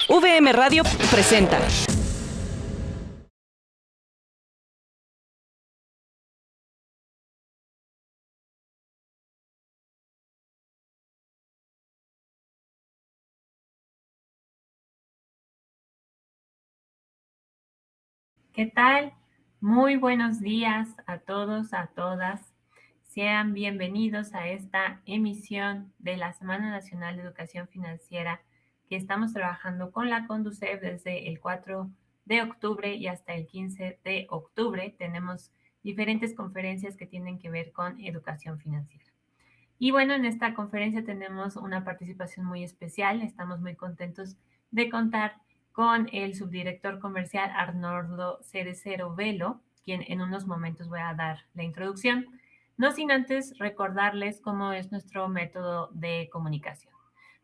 VM Radio presenta. ¿Qué tal? Muy buenos días a todos, a todas. Sean bienvenidos a esta emisión de la Semana Nacional de Educación Financiera que estamos trabajando con la Conducef desde el 4 de octubre y hasta el 15 de octubre. Tenemos diferentes conferencias que tienen que ver con educación financiera. Y bueno, en esta conferencia tenemos una participación muy especial. Estamos muy contentos de contar con el subdirector comercial Arnoldo Cerecero Velo, quien en unos momentos voy a dar la introducción. No sin antes recordarles cómo es nuestro método de comunicación.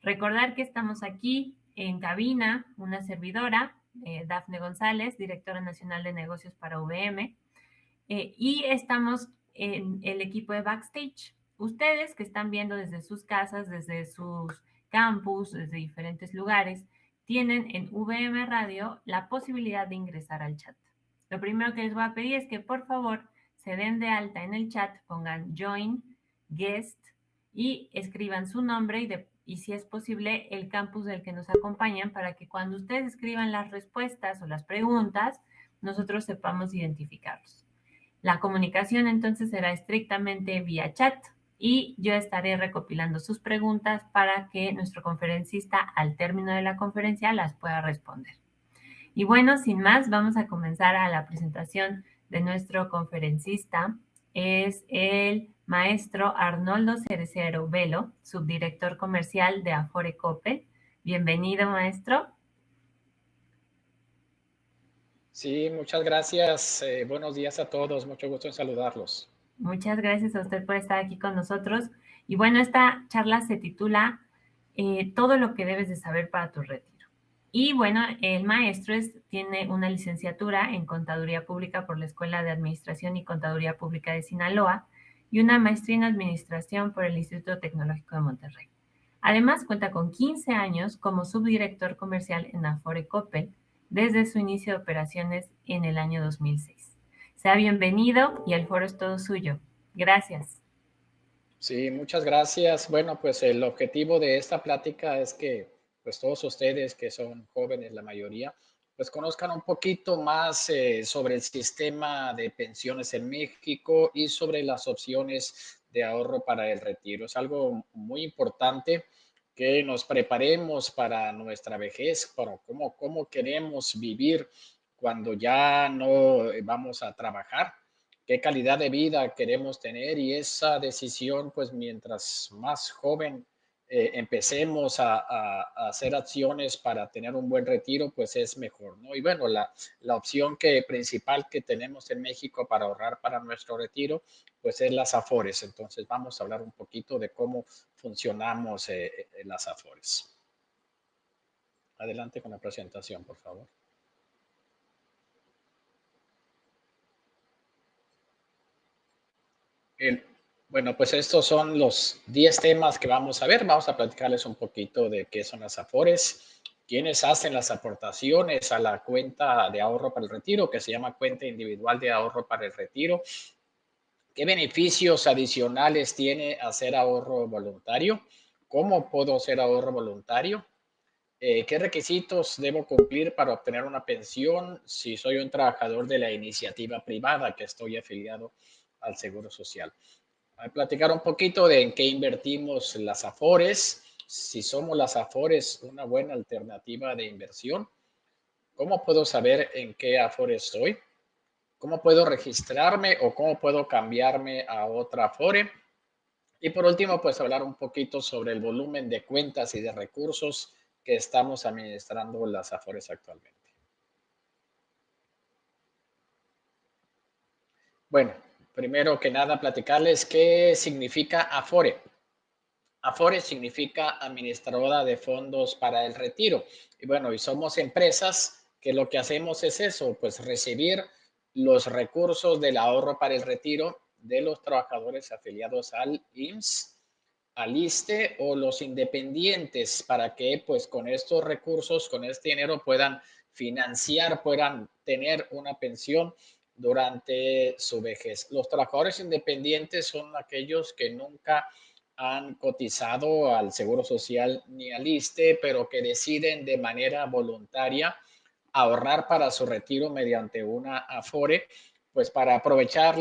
Recordar que estamos aquí en cabina, una servidora, Dafne González, directora nacional de negocios para VM, y estamos en el equipo de Backstage. Ustedes que están viendo desde sus casas, desde sus campus, desde diferentes lugares, tienen en VM Radio la posibilidad de ingresar al chat. Lo primero que les voy a pedir es que por favor se den de alta en el chat, pongan Join, Guest y escriban su nombre y si es posible el campus del que nos acompañan para que cuando ustedes escriban las respuestas o las preguntas, nosotros sepamos identificarlos. La comunicación entonces será estrictamente vía chat y yo estaré recopilando sus preguntas para que nuestro conferencista al término de la conferencia las pueda responder. Y bueno, sin más, vamos a comenzar a la presentación de nuestro conferencista. Es el maestro Arnoldo Cerecero Velo, subdirector comercial de Afore Coppel. Bienvenido, maestro. Sí, muchas gracias. Buenos días a todos. Mucho gusto en saludarlos. Muchas gracias a usted por estar aquí con nosotros. Y bueno, esta charla se titula Todo lo que debes de saber para tu retiro. Y bueno, el maestro tiene una licenciatura en Contaduría Pública por la Escuela de Administración y Contaduría Pública de Sinaloa y una maestría en Administración por el Instituto Tecnológico de Monterrey. Además, cuenta con 15 años como subdirector comercial en Afore Coppel desde su inicio de operaciones en el año 2006. Sea bienvenido y el foro es todo suyo. Gracias. Sí, muchas gracias. Bueno, pues el objetivo de esta plática es que pues todos ustedes que son jóvenes, la mayoría, pues conozcan un poquito más sobre el sistema de pensiones en México y sobre las opciones de ahorro para el retiro. Es algo muy importante que nos preparemos para nuestra vejez, para cómo queremos vivir cuando ya no vamos a trabajar, qué calidad de vida queremos tener, y esa decisión, pues mientras más joven empecemos a hacer acciones para tener un buen retiro, pues es mejor, ¿no? Y bueno, la opción principal que tenemos en México para ahorrar para nuestro retiro, pues es las Afores. Entonces vamos a hablar un poquito de cómo funcionamos las Afores. Adelante con la presentación, por favor. Bueno, pues estos son los 10 temas que vamos a ver. Vamos a platicarles un poquito de qué son las Afores, quiénes hacen las aportaciones a la cuenta de ahorro para el retiro, que se llama cuenta individual de ahorro para el retiro, qué beneficios adicionales tiene hacer ahorro voluntario, cómo puedo hacer ahorro voluntario, qué requisitos debo cumplir para obtener una pensión si soy un trabajador de la iniciativa privada que estoy afiliado al Seguro Social. A platicar un poquito de en qué invertimos las Afores, si somos las Afores una buena alternativa de inversión, cómo puedo saber en qué Afore estoy, cómo puedo registrarme o cómo puedo cambiarme a otra Afore. Y por último, pues hablar un poquito sobre el volumen de cuentas y de recursos que estamos administrando las Afores actualmente. Bueno, primero que nada, platicarles qué significa Afore. Afore significa administradora de fondos para el retiro. Y bueno, y somos empresas que lo que hacemos es eso, pues recibir los recursos del ahorro para el retiro de los trabajadores afiliados al IMSS, al ISSSTE o los independientes para que pues con estos recursos, con este dinero puedan financiar, puedan tener una pensión durante su vejez. Los trabajadores independientes son aquellos que nunca han cotizado al Seguro Social ni al ISSSTE, pero que deciden de manera voluntaria ahorrar para su retiro mediante una Afore, pues para aprovechar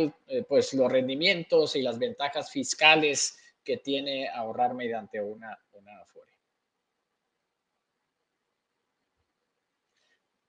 pues los rendimientos y las ventajas fiscales que tiene ahorrar mediante una Afore.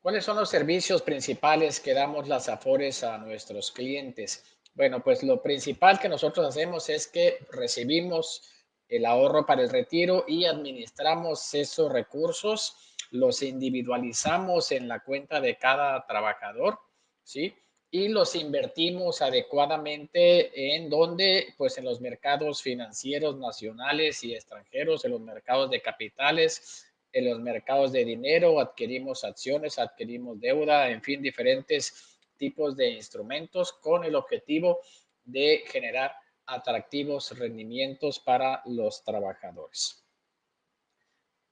¿Cuáles son los servicios principales que damos las Afores a nuestros clientes? Bueno, pues lo principal que nosotros hacemos es que recibimos el ahorro para el retiro y administramos esos recursos, los individualizamos en la cuenta de cada trabajador, ¿sí? Y los invertimos adecuadamente en donde, pues en los mercados financieros nacionales y extranjeros, en los mercados de capitales, en los mercados de dinero, adquirimos acciones, adquirimos deuda, en fin, diferentes tipos de instrumentos con el objetivo de generar atractivos rendimientos para los trabajadores.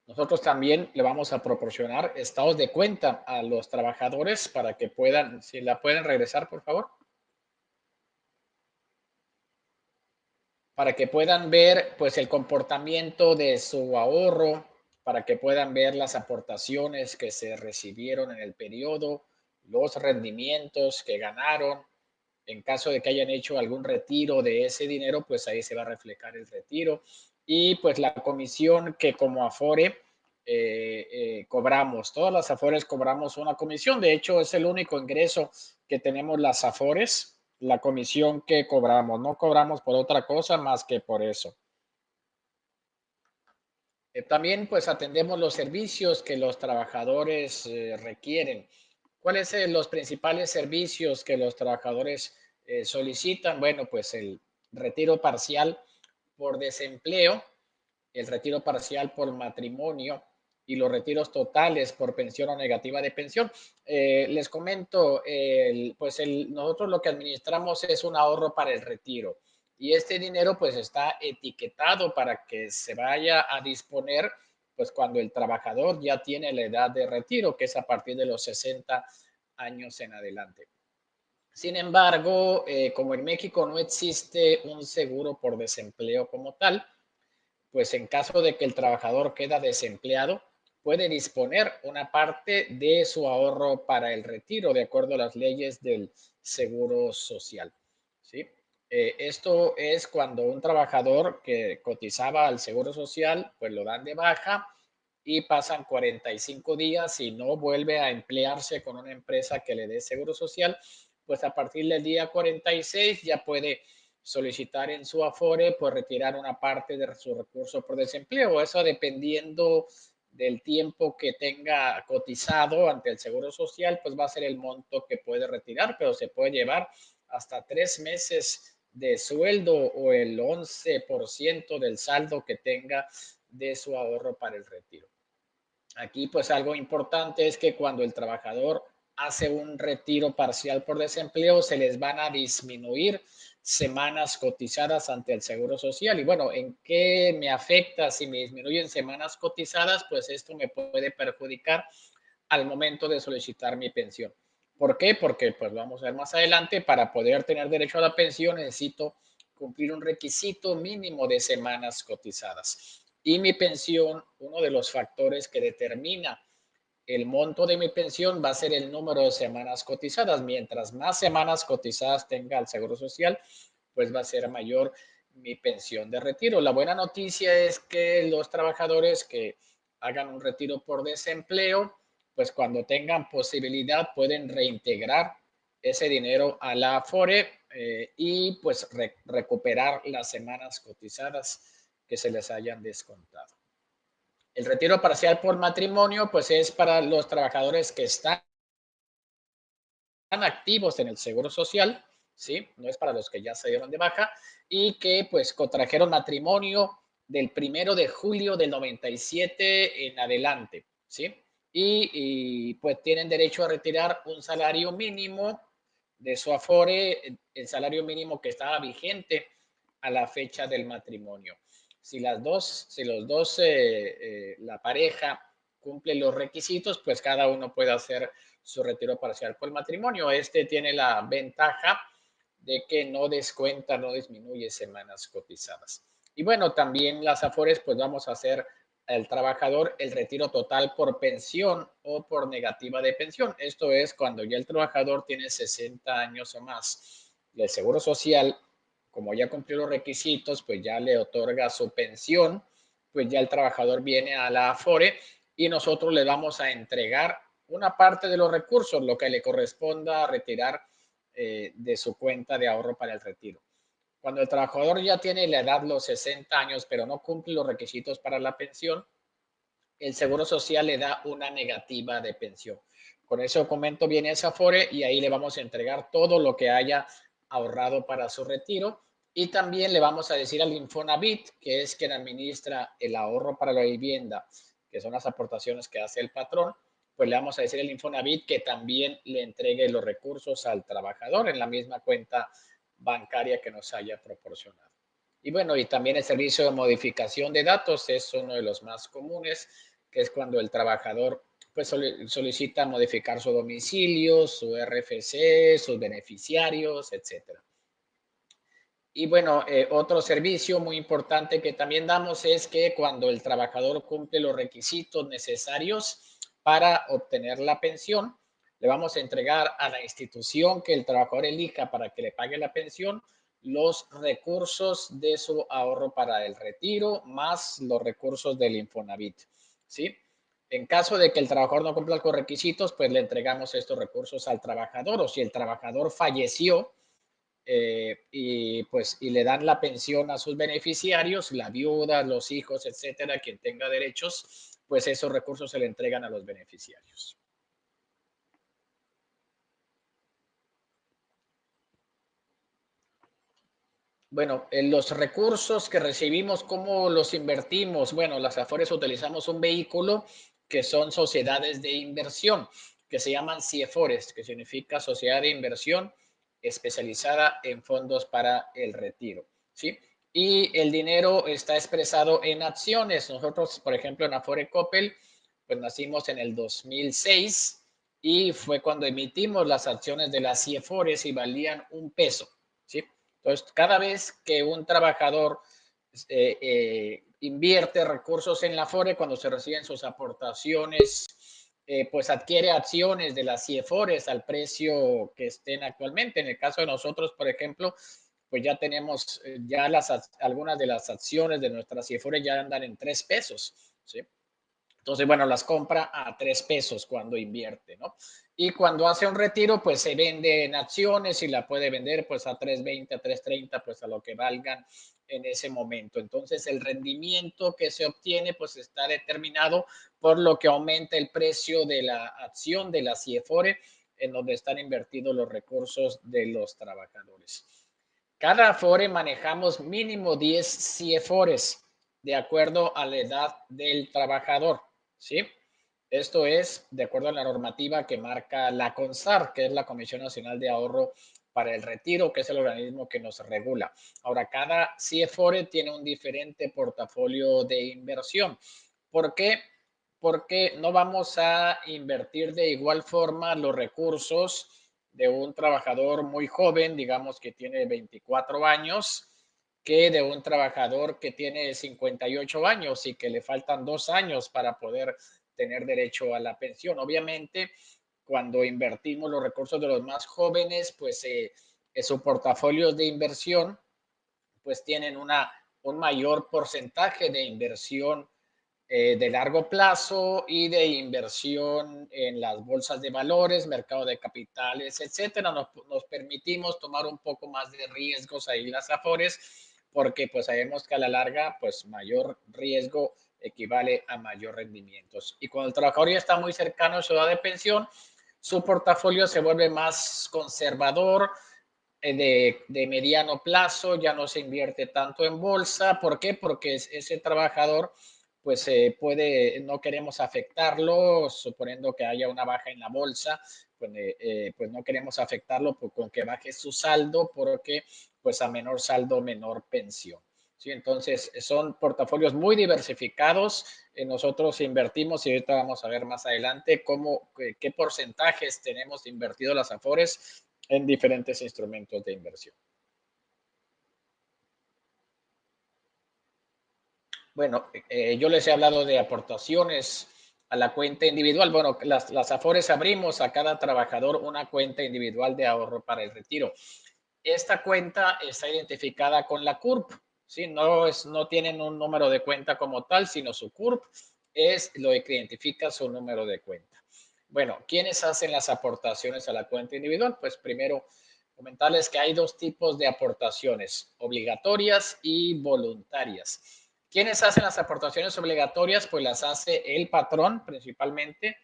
Nosotros también le vamos a proporcionar estados de cuenta a los trabajadores para que puedan, si la pueden regresar, por favor. Para que puedan ver pues el comportamiento de su ahorro, para que puedan ver las aportaciones que se recibieron en el periodo, los rendimientos que ganaron. En caso de que hayan hecho algún retiro de ese dinero, pues ahí se va a reflejar el retiro. Y pues la comisión que como Afore cobramos. Todas las Afores cobramos una comisión. De hecho, es el único ingreso que tenemos las Afores, la comisión que cobramos. No cobramos por otra cosa más que por eso. También pues atendemos los servicios que los trabajadores requieren. ¿Cuáles son los principales servicios que los trabajadores solicitan? Bueno, pues el retiro parcial por desempleo, el retiro parcial por matrimonio y los retiros totales por pensión o negativa de pensión. Les comento, nosotros lo que administramos es un ahorro para el retiro y este dinero pues está etiquetado para que se vaya a disponer pues cuando el trabajador ya tiene la edad de retiro, que es a partir de los 60 años en adelante. Sin embargo, como en México no existe un seguro por desempleo como tal, pues en caso de que el trabajador queda desempleado, puede disponer una parte de su ahorro para el retiro de acuerdo a las leyes del Seguro Social. ¿Sí? Esto es cuando un trabajador que cotizaba al Seguro Social, pues lo dan de baja y pasan 45 días y no vuelve a emplearse con una empresa que le dé Seguro Social, pues a partir del día 46 ya puede solicitar en su Afore, pues retirar una parte de su recurso por desempleo. Eso dependiendo del tiempo que tenga cotizado ante el Seguro Social, pues va a ser el monto que puede retirar, pero se puede llevar hasta 3 meses de sueldo o el 11% del saldo que tenga de su ahorro para el retiro. Aquí pues algo importante es que cuando el trabajador hace un retiro parcial por desempleo, se les van a disminuir semanas cotizadas ante el Seguro Social. Y bueno, ¿en qué me afecta si me disminuyen semanas cotizadas? Pues esto me puede perjudicar al momento de solicitar mi pensión. ¿Por qué? Porque, pues vamos a ver más adelante, para poder tener derecho a la pensión necesito cumplir un requisito mínimo de semanas cotizadas. Y mi pensión, uno de los factores que determina el monto de mi pensión va a ser el número de semanas cotizadas. Mientras más semanas cotizadas tenga el Seguro Social, pues va a ser mayor mi pensión de retiro. La buena noticia es que los trabajadores que hagan un retiro por desempleo, pues cuando tengan posibilidad pueden reintegrar ese dinero a la Afore y pues recuperar las semanas cotizadas que se les hayan descontado. El retiro parcial por matrimonio, pues es para los trabajadores que están activos en el Seguro Social, ¿sí? No es para los que ya se dieron de baja y que pues contrajeron matrimonio del 1 de julio del 97 en adelante, ¿sí? Y pues tienen derecho a retirar un salario mínimo de su Afore, el salario mínimo que estaba vigente a la fecha del matrimonio. Si los dos, la pareja cumple los requisitos, pues cada uno puede hacer su retiro parcial por el matrimonio. Este tiene la ventaja de que no descuenta, no disminuye semanas cotizadas. Y bueno, también las Afores, pues vamos a hacer al trabajador el retiro total por pensión o por negativa de pensión. Esto es cuando ya el trabajador tiene 60 años o más. Y el Seguro Social, como ya cumplió los requisitos, pues ya le otorga su pensión, pues ya el trabajador viene a la Afore y nosotros le vamos a entregar una parte de los recursos, lo que le corresponda retirar de su cuenta de ahorro para el retiro. Cuando el trabajador ya tiene la edad, los 60 años, pero no cumple los requisitos para la pensión, el Seguro Social le da una negativa de pensión. Con ese documento viene esa Afore y ahí le vamos a entregar todo lo que haya ahorrado para su retiro. Y también le vamos a decir al Infonavit, que es quien administra el ahorro para la vivienda, que son las aportaciones que hace el patrón, pues le vamos a decir al Infonavit que también le entregue los recursos al trabajador en la misma cuenta bancaria que nos haya proporcionado. Y bueno, y también el servicio de modificación de datos es uno de los más comunes, que es cuando el trabajador pues solicita modificar su domicilio, su RFC, sus beneficiarios, etcétera. Y bueno, otro servicio muy importante que también damos es que cuando el trabajador cumple los requisitos necesarios para obtener la pensión, le vamos a entregar a la institución que el trabajador elija para que le pague la pensión los recursos de su ahorro para el retiro más los recursos del Infonavit, ¿sí? En caso de que el trabajador no cumpla con requisitos, pues le entregamos estos recursos al trabajador, o si el trabajador falleció, y le dan la pensión a sus beneficiarios, la viuda, los hijos, etcétera, quien tenga derechos, pues esos recursos se le entregan a los beneficiarios. Bueno, en los recursos que recibimos, ¿cómo los invertimos? Bueno, las Afores utilizamos un vehículo que son sociedades de inversión, que se llaman CIEFORES, que significa Sociedad de Inversión Especializada en Fondos para el Retiro, ¿sí? Y el dinero está expresado en acciones. Nosotros, por ejemplo, en Afore Coppel, pues nacimos en el 2006 y fue cuando emitimos las acciones de las CIEFORES y valían $1, ¿sí? Entonces, cada vez que un trabajador invierte recursos en la Afore, cuando se reciben sus aportaciones, pues adquiere acciones de las CIEFORES al precio que estén actualmente. En el caso de nosotros, por ejemplo, pues ya tenemos ya algunas de las acciones de nuestras CIEFORES ya andan en $3, ¿sí? Entonces, bueno, las compra a $3 cuando invierte, ¿no? Y cuando hace un retiro, pues se vende en acciones y la puede vender pues a 3.20, a 3.30, pues a lo que valgan en ese momento. Entonces, el rendimiento que se obtiene pues está determinado por lo que aumenta el precio de la acción de la CIEFORE en donde están invertidos los recursos de los trabajadores. Cada Afore manejamos mínimo 10 CIEFORES de acuerdo a la edad del trabajador, ¿sí? Esto es de acuerdo a la normativa que marca la CONSAR, que es la Comisión Nacional de Ahorro para el Retiro, que es el organismo que nos regula. Ahora, cada CIEFORE tiene un diferente portafolio de inversión. ¿Por qué? Porque no vamos a invertir de igual forma los recursos de un trabajador muy joven, digamos que tiene 24 años, que de un trabajador que tiene 58 años y que le faltan 2 años para poder tener derecho a la pensión. Obviamente, cuando invertimos los recursos de los más jóvenes, pues su portafolio de inversión, pues tienen un mayor porcentaje de inversión de largo plazo y de inversión en las bolsas de valores, mercado de capitales, etcétera. Nos permitimos tomar un poco más de riesgos ahí las Afores, porque pues sabemos que a la larga, pues mayor riesgo equivale a mayor rendimientos. Y cuando el trabajador ya está muy cercano a su edad de pensión, su portafolio se vuelve más conservador, de mediano plazo, ya no se invierte tanto en bolsa. ¿Por qué? Porque ese trabajador pues no queremos afectarlo, suponiendo que haya una baja en la bolsa, pues no queremos afectarlo con que baje su saldo, porque pues a menor saldo, menor pensión. ¿sí? Entonces, son portafolios muy diversificados. Nosotros invertimos, y ahorita vamos a ver más adelante qué porcentajes tenemos invertido las Afores en diferentes instrumentos de inversión. Bueno, yo les he hablado de aportaciones a la cuenta individual. Bueno, las Afores abrimos a cada trabajador una cuenta individual de ahorro para el retiro. Esta cuenta está identificada con la CURP, ¿sí? No tienen un número de cuenta como tal, sino su CURP es lo que identifica su número de cuenta. Bueno, ¿quiénes hacen las aportaciones a la cuenta individual? Pues primero comentarles que hay dos tipos de aportaciones, obligatorias y voluntarias. ¿Quiénes hacen las aportaciones obligatorias? Pues las hace el patrón principalmente,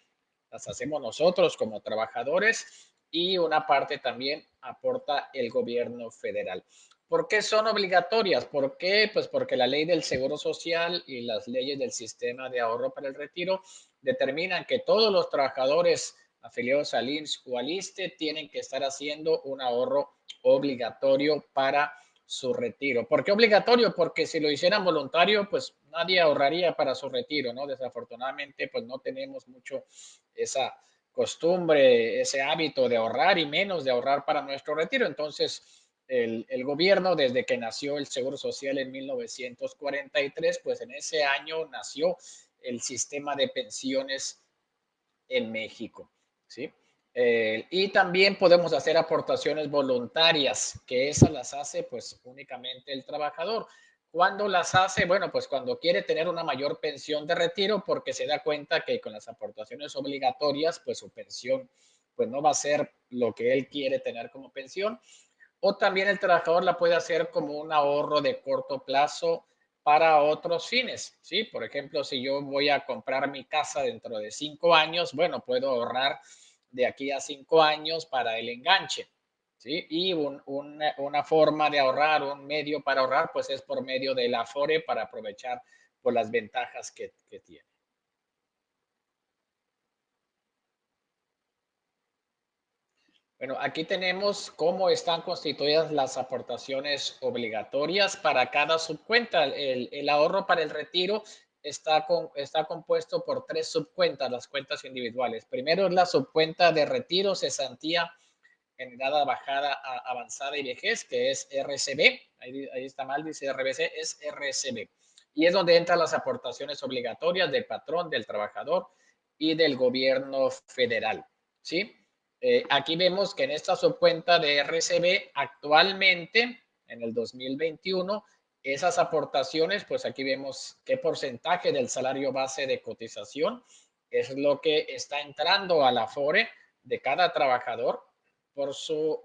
las hacemos nosotros como trabajadores y una parte también aporta el gobierno federal. ¿Por qué son obligatorias? ¿Por qué? Pues porque la ley del Seguro Social y las leyes del sistema de ahorro para el retiro determinan que todos los trabajadores afiliados al IMSS o al ISSSTE tienen que estar haciendo un ahorro obligatorio para su retiro. ¿Por qué obligatorio? Porque si lo hicieran voluntario, pues nadie ahorraría para su retiro, ¿no? Desafortunadamente, pues no tenemos mucho esa costumbre, ese hábito de ahorrar y menos de ahorrar para nuestro retiro. Entonces, el gobierno, desde que nació el Seguro Social en 1943, pues en ese año nació el sistema de pensiones en México, ¿sí? Y también podemos hacer aportaciones voluntarias, que esas las hace pues únicamente el trabajador. ¿Cuándo las hace? Bueno, pues cuando quiere tener una mayor pensión de retiro porque se da cuenta que con las aportaciones obligatorias pues su pensión pues no va a ser lo que él quiere tener como pensión. O también el trabajador la puede hacer como un ahorro de corto plazo para otros fines, ¿sí? Por ejemplo, si yo voy a comprar mi casa dentro de 5 años, bueno, puedo ahorrar de aquí a 5 años para el enganche, ¿sí? Y una forma de ahorrar, un medio para ahorrar, pues es por medio del Afore para aprovechar por las ventajas que tiene. Bueno, aquí tenemos cómo están constituidas las aportaciones obligatorias para cada subcuenta. El ahorro para el retiro está compuesto por 3 subcuentas, las cuentas individuales. Primero es la subcuenta de retiro, cesantía, generada, bajada, avanzada y vejez, que es RCB. Ahí está mal, dice RBC, es RCB. Y es donde entran las aportaciones obligatorias del patrón, del trabajador y del gobierno federal, ¿sí? Aquí vemos que en esta subcuenta de RCB actualmente, en el 2021, esas aportaciones, pues aquí vemos qué porcentaje del salario base de cotización es lo que está entrando a la Afore de cada trabajador por sus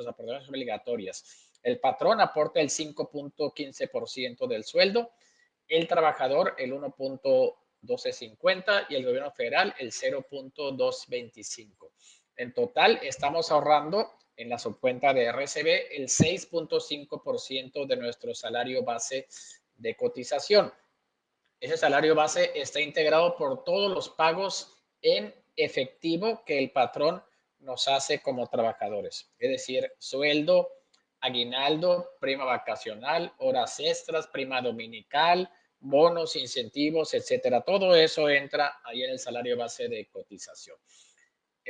aportaciones obligatorias. El patrón aporta el 5.15% del sueldo, el trabajador el 1.1250 y el gobierno federal el 0.225. En total, estamos ahorrando en la subcuenta de RCB el 6.5% de nuestro salario base de cotización. Ese salario base está integrado por todos los pagos en efectivo que el patrón nos hace como trabajadores. Es decir, sueldo, aguinaldo, prima vacacional, horas extras, prima dominical, bonos, incentivos, etcétera. Todo eso entra ahí en el salario base de cotización.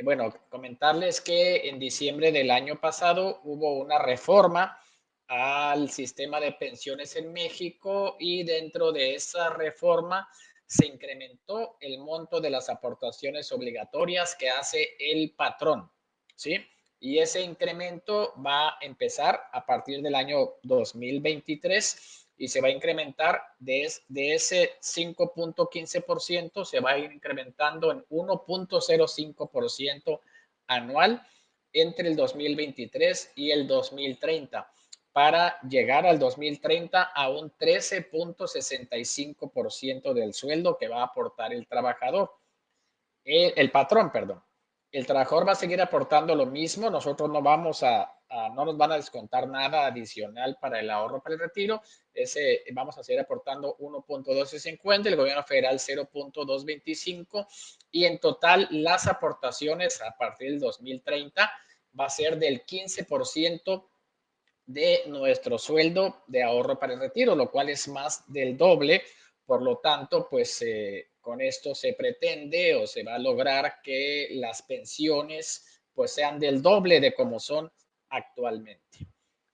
Bueno, comentarles que en diciembre del año pasado hubo una reforma al sistema de pensiones en México y dentro de esa reforma se incrementó el monto de las aportaciones obligatorias que hace el patrón, ¿sí? Y ese incremento va a empezar a partir del año 2023 y se va a incrementar de ese 5.15%, se va a ir incrementando en 1.05% anual entre el 2023 y el 2030 para llegar al 2030 a un 13.65% del sueldo que va a aportar el trabajador, el patrón, perdón. El trabajador va a seguir aportando lo mismo, nosotros no nos van a descontar nada adicional para el ahorro para el retiro, vamos a seguir aportando 1.1250, el gobierno federal 0.225 y en total las aportaciones a partir del 2030 va a ser del 15% de nuestro sueldo de ahorro para el retiro, lo cual es más del doble. Por lo tanto, pues con esto se pretende o se va a lograr que las pensiones pues sean del doble de como son actualmente.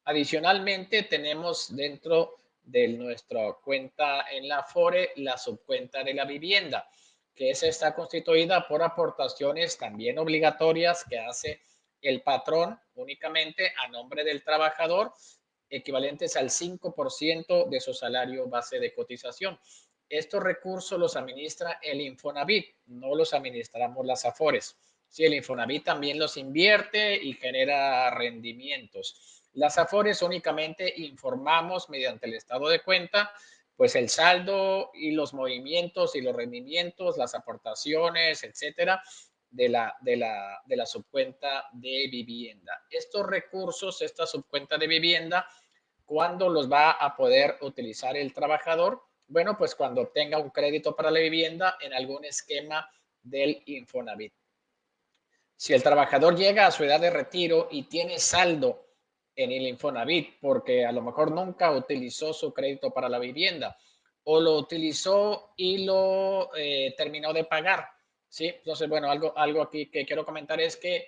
Adicionalmente, tenemos dentro de nuestra cuenta en la Afore la subcuenta de la vivienda, que esa está constituida por aportaciones también obligatorias que hace el patrón únicamente a nombre del trabajador, equivalentes al 5% de su salario base de cotización. Estos recursos los administra el Infonavit, no los administramos las Afores. Sí, el Infonavit también los invierte y genera rendimientos. Las Afores únicamente informamos mediante el estado de cuenta, pues el saldo y los movimientos y los rendimientos, las aportaciones, etcétera, de la subcuenta de vivienda. Estos recursos, esta subcuenta de vivienda, ¿cuándo los va a poder utilizar el trabajador? Bueno, pues cuando obtenga un crédito para la vivienda en algún esquema del Infonavit. Si el trabajador llega a su edad de retiro y tiene saldo en el Infonavit porque a lo mejor nunca utilizó su crédito para la vivienda o lo utilizó y lo terminó de pagar, ¿sí? Entonces, bueno, algo aquí que quiero comentar es que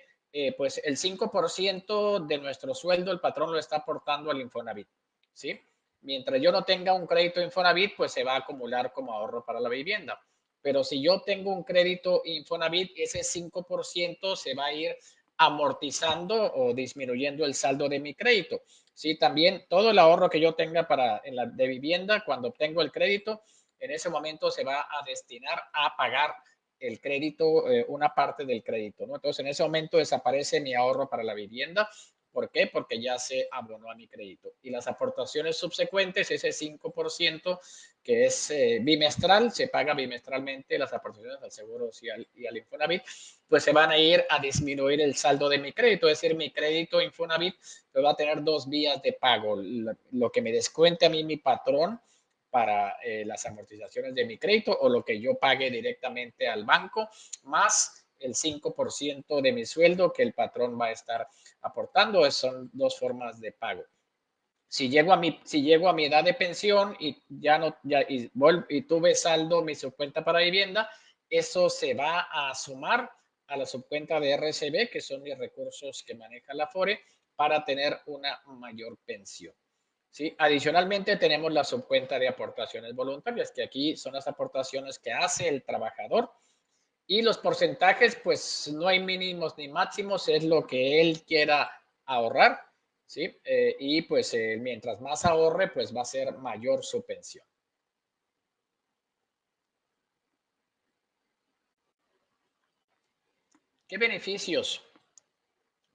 pues el 5% de nuestro sueldo el patrón lo está aportando al Infonavit, ¿sí? Mientras yo no tenga un crédito Infonavit, pues se va a acumular como ahorro para la vivienda. Pero si yo tengo un crédito Infonavit, ese 5% se va a ir amortizando o disminuyendo el saldo de mi crédito. Sí, también todo el ahorro que yo tenga de vivienda, cuando obtengo el crédito, en ese momento se va a destinar a pagar el crédito, una parte del crédito, ¿no? Entonces, en ese momento desaparece mi ahorro para la vivienda. ¿Por qué? Porque ya se abonó a mi crédito. Y las aportaciones subsecuentes, ese 5% que es bimestral, se paga bimestralmente las aportaciones al Seguro Social y al Infonavit, pues se van a ir a disminuir el saldo de mi crédito. Es decir, mi crédito Infonavit va a tener dos vías de pago. Lo que me descuente a mí mi patrón para las amortizaciones de mi crédito o lo que yo pague directamente al banco, más el 5% de mi sueldo que el patrón va a estar aportando. Son dos formas de pago. Si llego a mi edad de pensión y y tuve saldo mi subcuenta para vivienda, eso se va a sumar a la subcuenta de RCB, que son mis recursos que maneja la Afore, para tener una mayor pensión. ¿Sí? Adicionalmente, tenemos la subcuenta de aportaciones voluntarias, que aquí son las aportaciones que hace el trabajador. Y los porcentajes, pues no hay mínimos ni máximos, es lo que él quiera ahorrar, ¿sí? Y pues mientras más ahorre, pues va a ser mayor su pensión. ¿Qué beneficios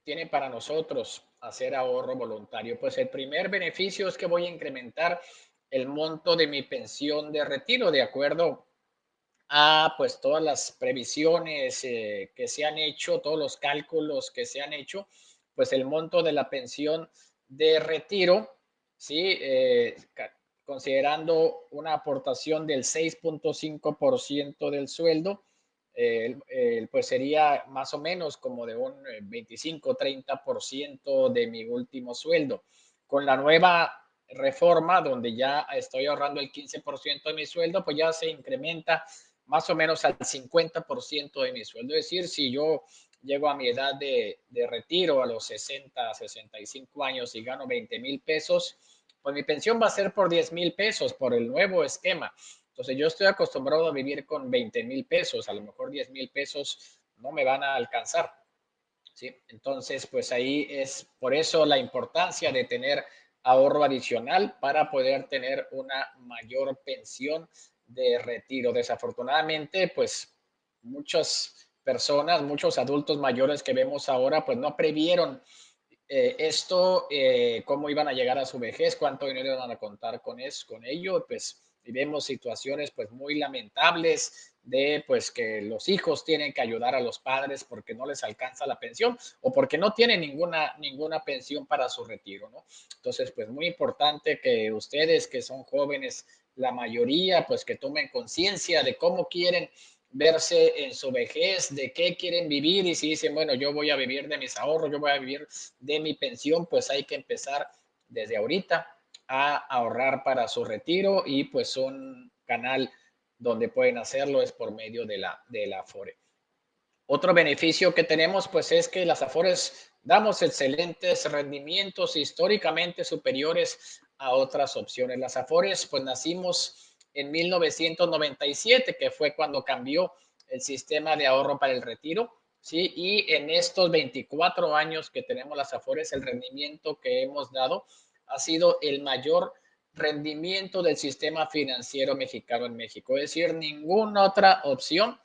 tiene para nosotros hacer ahorro voluntario? Pues el primer beneficio es que voy a incrementar el monto de mi pensión de retiro de acuerdo a pues todas las previsiones que se han hecho, todos los cálculos que se han hecho, pues el monto de la pensión de retiro, ¿sí? Considerando una aportación del 6.5% del sueldo, pues sería más o menos como de un 25-30% de mi último sueldo. Con la nueva reforma, donde ya estoy ahorrando el 15% de mi sueldo, pues ya se incrementa más o menos al 50% de mi sueldo. Es decir, si yo llego a mi edad de retiro a los 60, 65 años y gano 20,000 pesos, pues mi pensión va a ser por 10,000 pesos por el nuevo esquema. Entonces yo estoy acostumbrado a vivir con 20,000 pesos, a lo mejor 10,000 pesos no me van a alcanzar. ¿Sí? Entonces, pues ahí es por eso la importancia de tener ahorro adicional para poder tener una mayor pensión de retiro. Desafortunadamente, pues muchas personas, muchos adultos mayores que vemos ahora, pues no previeron cómo iban a llegar a su vejez, cuánto dinero iban a contar con ello, pues y vemos situaciones pues muy lamentables de pues que los hijos tienen que ayudar a los padres porque no les alcanza la pensión o porque no tienen ninguna pensión para su retiro, ¿no? Entonces, pues muy importante que ustedes que son jóvenes, la mayoría, pues que tomen conciencia de cómo quieren verse en su vejez, de qué quieren vivir y si dicen, bueno, yo voy a vivir de mis ahorros, yo voy a vivir de mi pensión, pues hay que empezar desde ahorita a ahorrar para su retiro, y pues un canal donde pueden hacerlo es por medio de la Afore. Otro beneficio que tenemos pues es que las Afores damos excelentes rendimientos históricamente superiores a otras opciones. Las Afores pues nacimos en 1997, que fue cuando cambió el sistema de ahorro para el retiro, ¿sí? Y en estos 24 años que tenemos las Afores, el rendimiento que hemos dado ha sido el mayor rendimiento del sistema financiero mexicano en México. Es decir, ninguna otra opción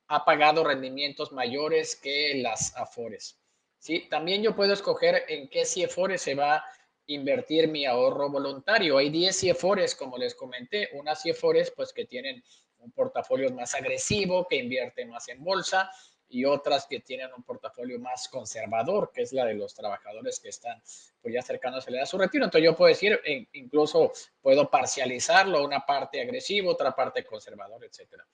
ha pagado rendimientos mayores que las Afores. ¿Sí? También yo puedo escoger en qué CIEFORES se va a invertir mi ahorro voluntario. Hay 10 CIEFORES, como les comenté, unas CIEFORES pues que tienen un portafolio más agresivo, que invierte más en bolsa, y otras que tienen un portafolio más conservador, que es la de los trabajadores que están pues ya cercanos a su retiro. Entonces yo puedo decir, incluso puedo parcializarlo, una parte agresiva, otra parte conservadora, etcétera.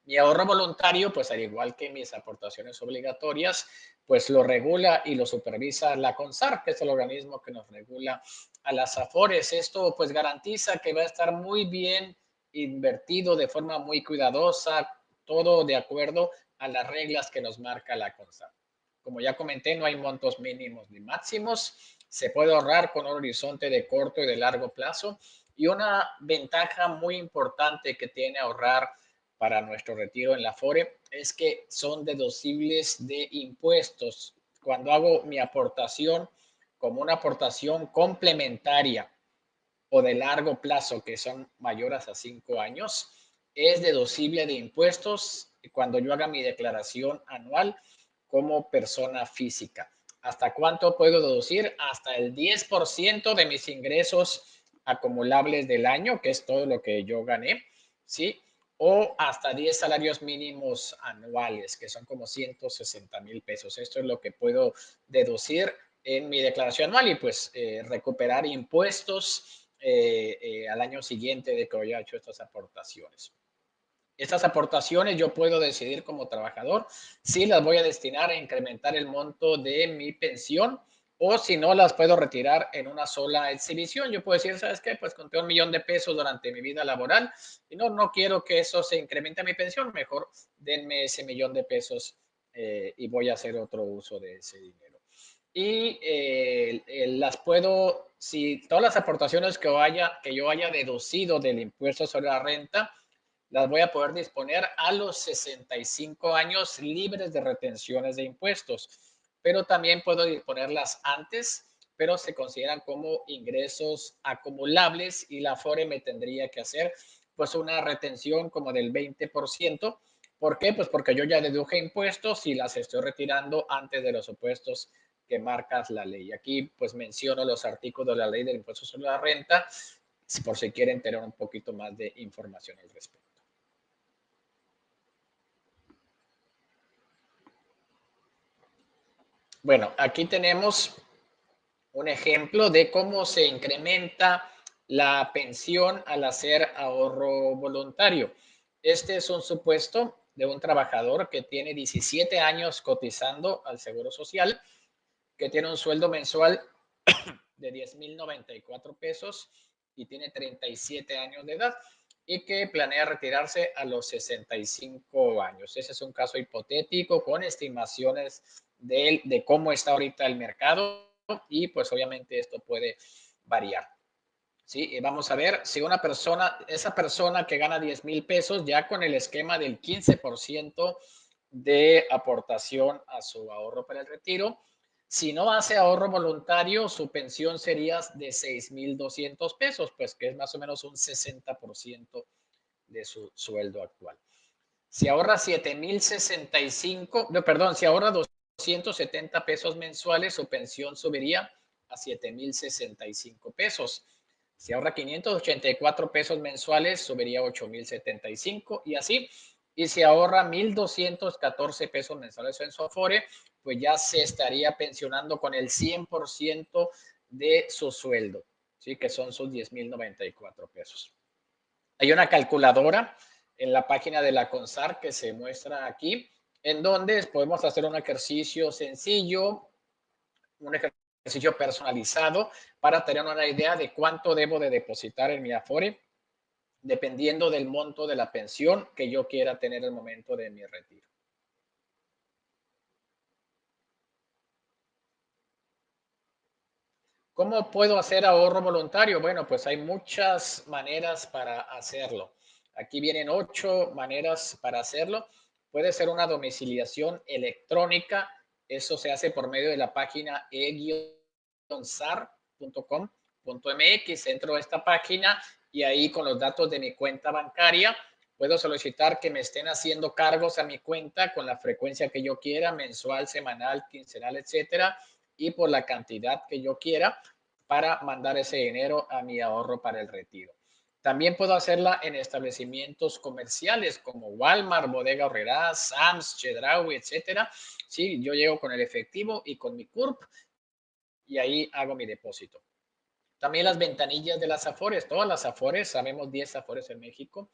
Mi ahorro voluntario, pues al igual que mis aportaciones obligatorias, pues lo regula y lo supervisa la CONSAR, que es el organismo que nos regula a las Afores. Esto pues garantiza que va a estar muy bien invertido de forma muy cuidadosa, todo de acuerdo a las reglas que nos marca la CONSAR. Como ya comenté, no hay montos mínimos ni máximos. Se puede ahorrar con un horizonte de corto y de largo plazo. Y una ventaja muy importante que tiene ahorrar para nuestro retiro en la Afore es que son deducibles de impuestos. Cuando hago mi aportación como una aportación complementaria o de largo plazo, que son mayores a 5 años, es deducible de impuestos cuando yo haga mi declaración anual como persona física. ¿Hasta cuánto puedo deducir? Hasta el 10% de mis ingresos acumulables del año, que es todo lo que yo gané, ¿sí? O hasta 10 salarios mínimos anuales, que son como 160,000 pesos. Esto es lo que puedo deducir en mi declaración anual y pues recuperar impuestos al año siguiente de que haya hecho estas aportaciones. Estas aportaciones yo puedo decidir como trabajador si las voy a destinar a incrementar el monto de mi pensión, o si no, las puedo retirar en una sola exhibición. Yo puedo decir, ¿sabes qué? Pues conté 1,000,000 de pesos durante mi vida laboral y no quiero que eso se incremente a mi pensión. Mejor denme ese 1,000,000 de pesos y voy a hacer otro uso de ese dinero. Y las puedo, si todas las aportaciones que yo haya deducido del impuesto sobre la renta, las voy a poder disponer a los 65 años libres de retenciones de impuestos, pero también puedo disponerlas antes, pero se consideran como ingresos acumulables y la Afore me tendría que hacer pues una retención como del 20%. ¿Por qué? Pues porque yo ya deduje impuestos y las estoy retirando antes de los supuestos que marcas la ley. Aquí pues menciono los artículos de la ley del impuesto sobre la renta, por si quieren tener un poquito más de información al respecto. Bueno, aquí tenemos un ejemplo de cómo se incrementa la pensión al hacer ahorro voluntario. Este es un supuesto de un trabajador que tiene 17 años cotizando al Seguro Social, que tiene un sueldo mensual de 10,094 pesos y tiene 37 años de edad y que planea retirarse a los 65 años. Ese es un caso hipotético con estimaciones de cómo está ahorita el mercado y pues obviamente esto puede variar. Sí, vamos a ver si esa persona que gana 10,000 pesos ya con el esquema del 15% de aportación a su ahorro para el retiro, si no hace ahorro voluntario, su pensión sería de 6,200 pesos, pues que es más o menos un 60% de su sueldo actual. Si ahorra 7,065, perdón, si ahorra 270 pesos mensuales, su pensión subiría a 7,065 pesos. Si ahorra 584 pesos mensuales, subiría a 8,075 y así. Y si ahorra 1,214 pesos mensuales en su Afore, pues ya se estaría pensionando con el 100% de su sueldo, ¿sí? Que son sus 10,094 pesos. Hay una calculadora en la página de la CONSAR que se muestra aquí, en donde podemos hacer un ejercicio sencillo, un ejercicio ejercicio personalizado para tener una idea de cuánto debo de depositar en mi Afore, dependiendo del monto de la pensión que yo quiera tener al momento de mi retiro. ¿Cómo puedo hacer ahorro voluntario? Bueno, pues hay muchas maneras para hacerlo. Aquí vienen 8 maneras para hacerlo. Puede ser una domiciliación electrónica. Eso se hace por medio de la página e-sar.com.mx. Entro a esta página y ahí con los datos de mi cuenta bancaria puedo solicitar que me estén haciendo cargos a mi cuenta con la frecuencia que yo quiera, mensual, semanal, quincenal, etcétera, y por la cantidad que yo quiera para mandar ese dinero a mi ahorro para el retiro. También puedo hacerla en establecimientos comerciales como Walmart, Bodega Aurrerá, Sam's, Chedraui, etcétera. Sí, yo llego con el efectivo y con mi CURP y ahí hago mi depósito. También las ventanillas de las Afores, todas las Afores, sabemos 10 Afores en México,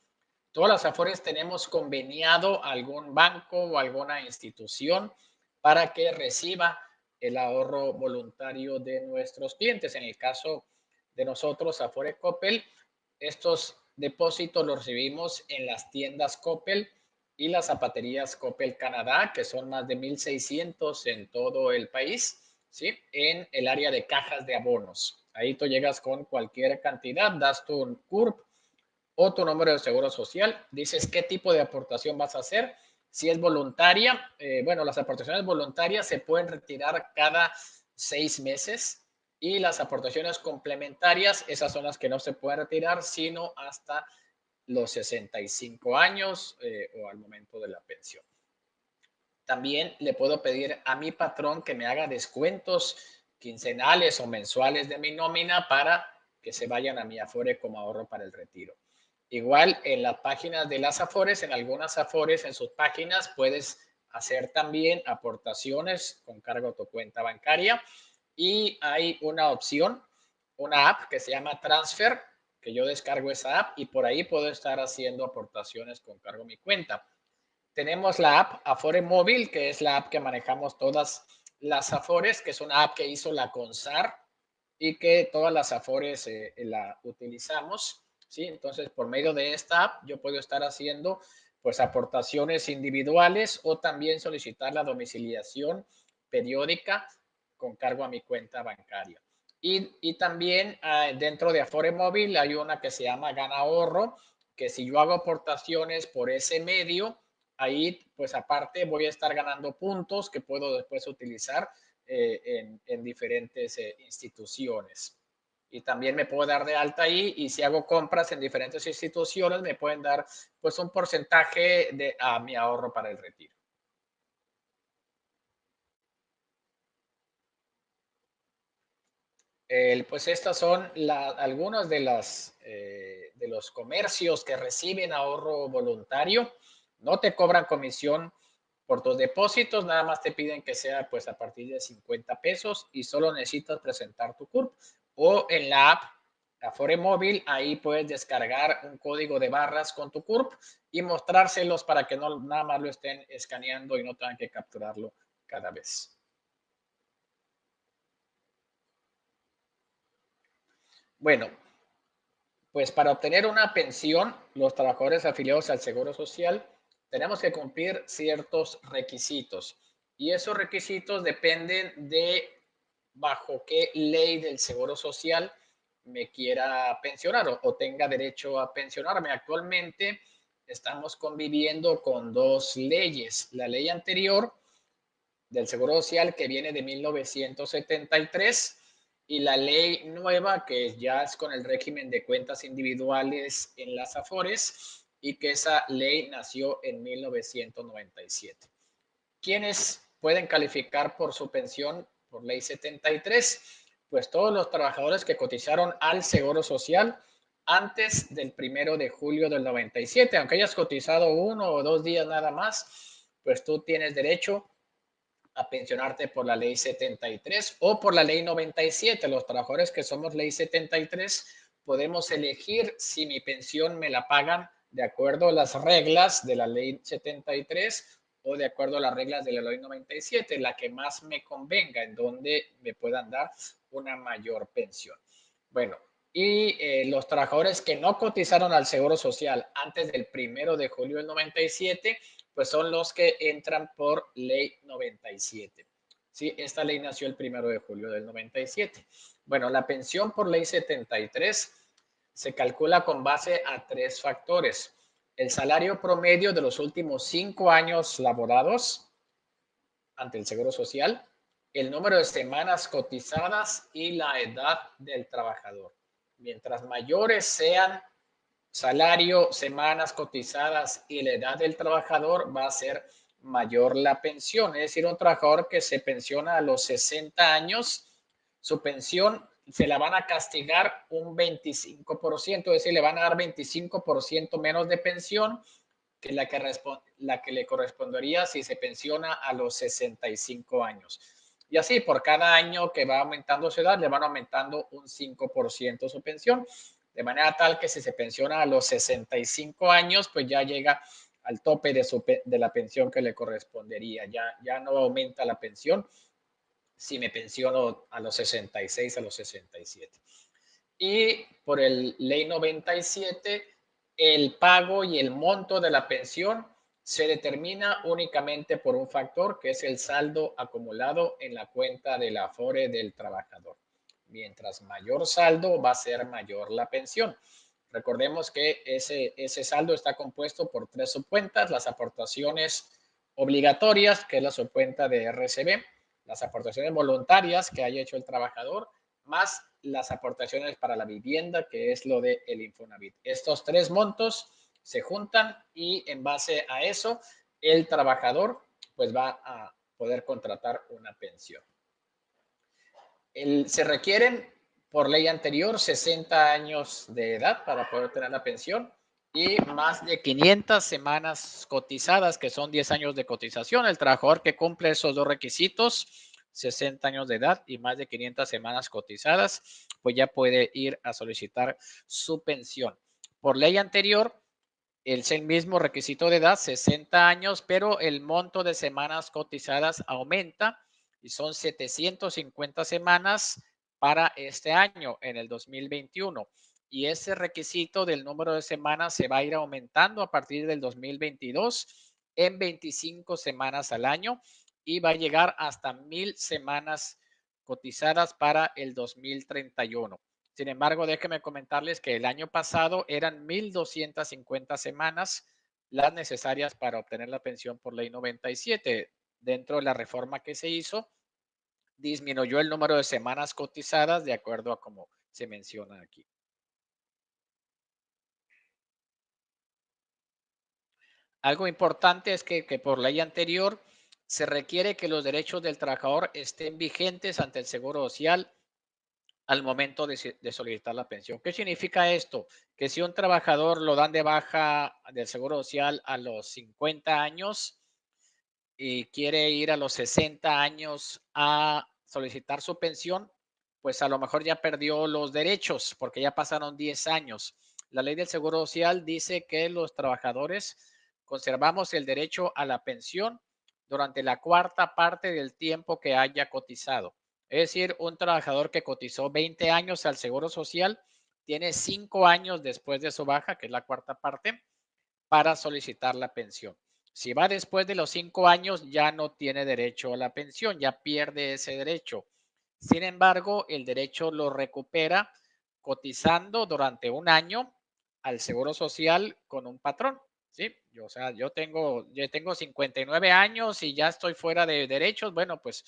todas las Afores tenemos conveniado algún banco o alguna institución para que reciba el ahorro voluntario de nuestros clientes. En el caso de nosotros, Afore Coppel, estos depósitos los recibimos en las tiendas Coppel y las zapaterías Coppel Canadá, que son más de 1,600 en todo el país, ¿sí? En el área de cajas de abonos. Ahí tú llegas con cualquier cantidad, das tu CURP o tu número de seguro social, dices qué tipo de aportación vas a hacer. Si es voluntaria, bueno, las aportaciones voluntarias se pueden retirar cada 6 meses y las aportaciones complementarias, esas son las que no se pueden retirar, sino hasta los 65 años o al momento de la pensión. También le puedo pedir a mi patrón que me haga descuentos quincenales o mensuales de mi nómina para que se vayan a mi Afore como ahorro para el retiro. Igual en las páginas de las Afores, en algunas Afores, en sus páginas, puedes hacer también aportaciones con cargo a tu cuenta bancaria. Y hay una opción, una app que se llama Transfer, que yo descargo esa app y por ahí puedo estar haciendo aportaciones con cargo a mi cuenta. Tenemos la app Afore Móvil, que es la app que manejamos todas las Afores, que es una app que hizo la CONSAR y que todas las Afores la utilizamos, ¿sí? Entonces, por medio de esta app, yo puedo estar haciendo pues aportaciones individuales o también solicitar la domiciliación periódica con cargo a mi cuenta bancaria. Y también dentro de Afore Móvil hay una que se llama Gana Ahorro, que si yo hago aportaciones por ese medio, ahí pues aparte voy a estar ganando puntos que puedo después utilizar en diferentes instituciones. Y también me puedo dar de alta ahí y si hago compras en diferentes instituciones me pueden dar pues un porcentaje a mi ahorro para el retiro. Pues estas son algunos de los comercios que reciben ahorro voluntario. No te cobran comisión por tus depósitos, nada más te piden que sea pues a partir de 50 pesos y solo necesitas presentar tu CURP. O en la app Afore Móvil, ahí puedes descargar un código de barras con tu CURP y mostrárselos para que no nada más lo estén escaneando y no tengan que capturarlo cada vez. Bueno, pues para obtener una pensión, los trabajadores afiliados al Seguro Social tenemos que cumplir ciertos requisitos y esos requisitos dependen de bajo qué ley del Seguro Social me quiera pensionar o tenga derecho a pensionarme. Actualmente estamos conviviendo con dos leyes. La ley anterior del Seguro Social que viene de 1973 y la ley nueva que ya es con el régimen de cuentas individuales en las Afores y que esa ley nació en 1997. ¿Quiénes pueden calificar por su pensión por ley 73? Pues todos los trabajadores que cotizaron al Seguro Social antes del 1 de julio del 97, aunque hayas cotizado 1 o 2 días nada más, pues tú tienes derecho a pensionarte por la ley 73 o por la ley 97. Los trabajadores que somos ley 73 podemos elegir si mi pensión me la pagan de acuerdo a las reglas de la ley 73 o de acuerdo a las reglas de la ley 97, la que más me convenga, en donde me puedan dar una mayor pensión. Bueno, y los trabajadores que no cotizaron al Seguro Social antes del 1 de julio del 97, pues son los que entran por ley 97. Sí, esta ley nació el 1 de julio del 97. Bueno, la pensión por ley 73 se calcula con base a 3 factores. El salario promedio de los últimos 5 años laborados ante el Seguro Social, el número de semanas cotizadas y la edad del trabajador. Mientras mayores sean salario, semanas cotizadas y la edad del trabajador, va a ser mayor la pensión. Es decir, un trabajador que se pensiona a los 60 años, su pensión se la van a castigar un 25%, es decir, le van a dar 25% menos de pensión que la que le correspondería si se pensiona a los 65 años. Y así, por cada año que va aumentando su edad, le van aumentando un 5% su pensión, de manera tal que si se pensiona a los 65 años, pues ya llega al tope de la pensión que le correspondería. Ya no aumenta la pensión si me pensiono a los 66, a los 67. Y por el ley 97, el pago y el monto de la pensión se determina únicamente por un factor, que es el saldo acumulado en la cuenta del Afore del trabajador. Mientras mayor saldo, va a ser mayor la pensión. Recordemos que ese saldo está compuesto por 3 subcuentas: las aportaciones obligatorias, que es la subcuenta de RCB, las aportaciones voluntarias que haya hecho el trabajador, más las aportaciones para la vivienda, que es lo del Infonavit. Estos 3 montos se juntan y en base a eso, el trabajador pues va a poder contratar una pensión. Se requieren por ley anterior 60 años de edad para poder tener la pensión y más de 500 semanas cotizadas, que son 10 años de cotización. El trabajador que cumple esos 2 requisitos, 60 años de edad y más de 500 semanas cotizadas, pues ya puede ir a solicitar su pensión. Por ley anterior, es el mismo requisito de edad, 60 años, pero el monto de semanas cotizadas aumenta y son 750 semanas para este año, en el 2021. Y ese requisito del número de semanas se va a ir aumentando a partir del 2022 en 25 semanas al año y va a llegar hasta 1000 semanas cotizadas para el 2031. Sin embargo, déjenme comentarles que el año pasado eran 1,250 semanas las necesarias para obtener la pensión por ley 97. Dentro de la reforma que se hizo, disminuyó el número de semanas cotizadas de acuerdo a como se menciona aquí. Algo importante es que por ley anterior se requiere que los derechos del trabajador estén vigentes ante el Seguro Social al momento de solicitar la pensión. ¿Qué significa esto? Que si un trabajador lo dan de baja del Seguro Social a los 50 años y quiere ir a los 60 años a solicitar su pensión, pues a lo mejor ya perdió los derechos porque ya pasaron 10 años. La ley del Seguro Social dice que los trabajadores conservamos el derecho a la pensión durante la cuarta parte del tiempo que haya cotizado. Es decir, un trabajador que cotizó 20 años al Seguro Social tiene 5 años después de su baja, que es la cuarta parte, para solicitar la pensión. Si va después de los 5 años, ya no tiene derecho a la pensión, ya pierde ese derecho. Sin embargo, el derecho lo recupera cotizando durante un año al Seguro Social con un patrón. ¿Sí? Yo tengo 59 años y ya estoy fuera de derechos. Bueno, pues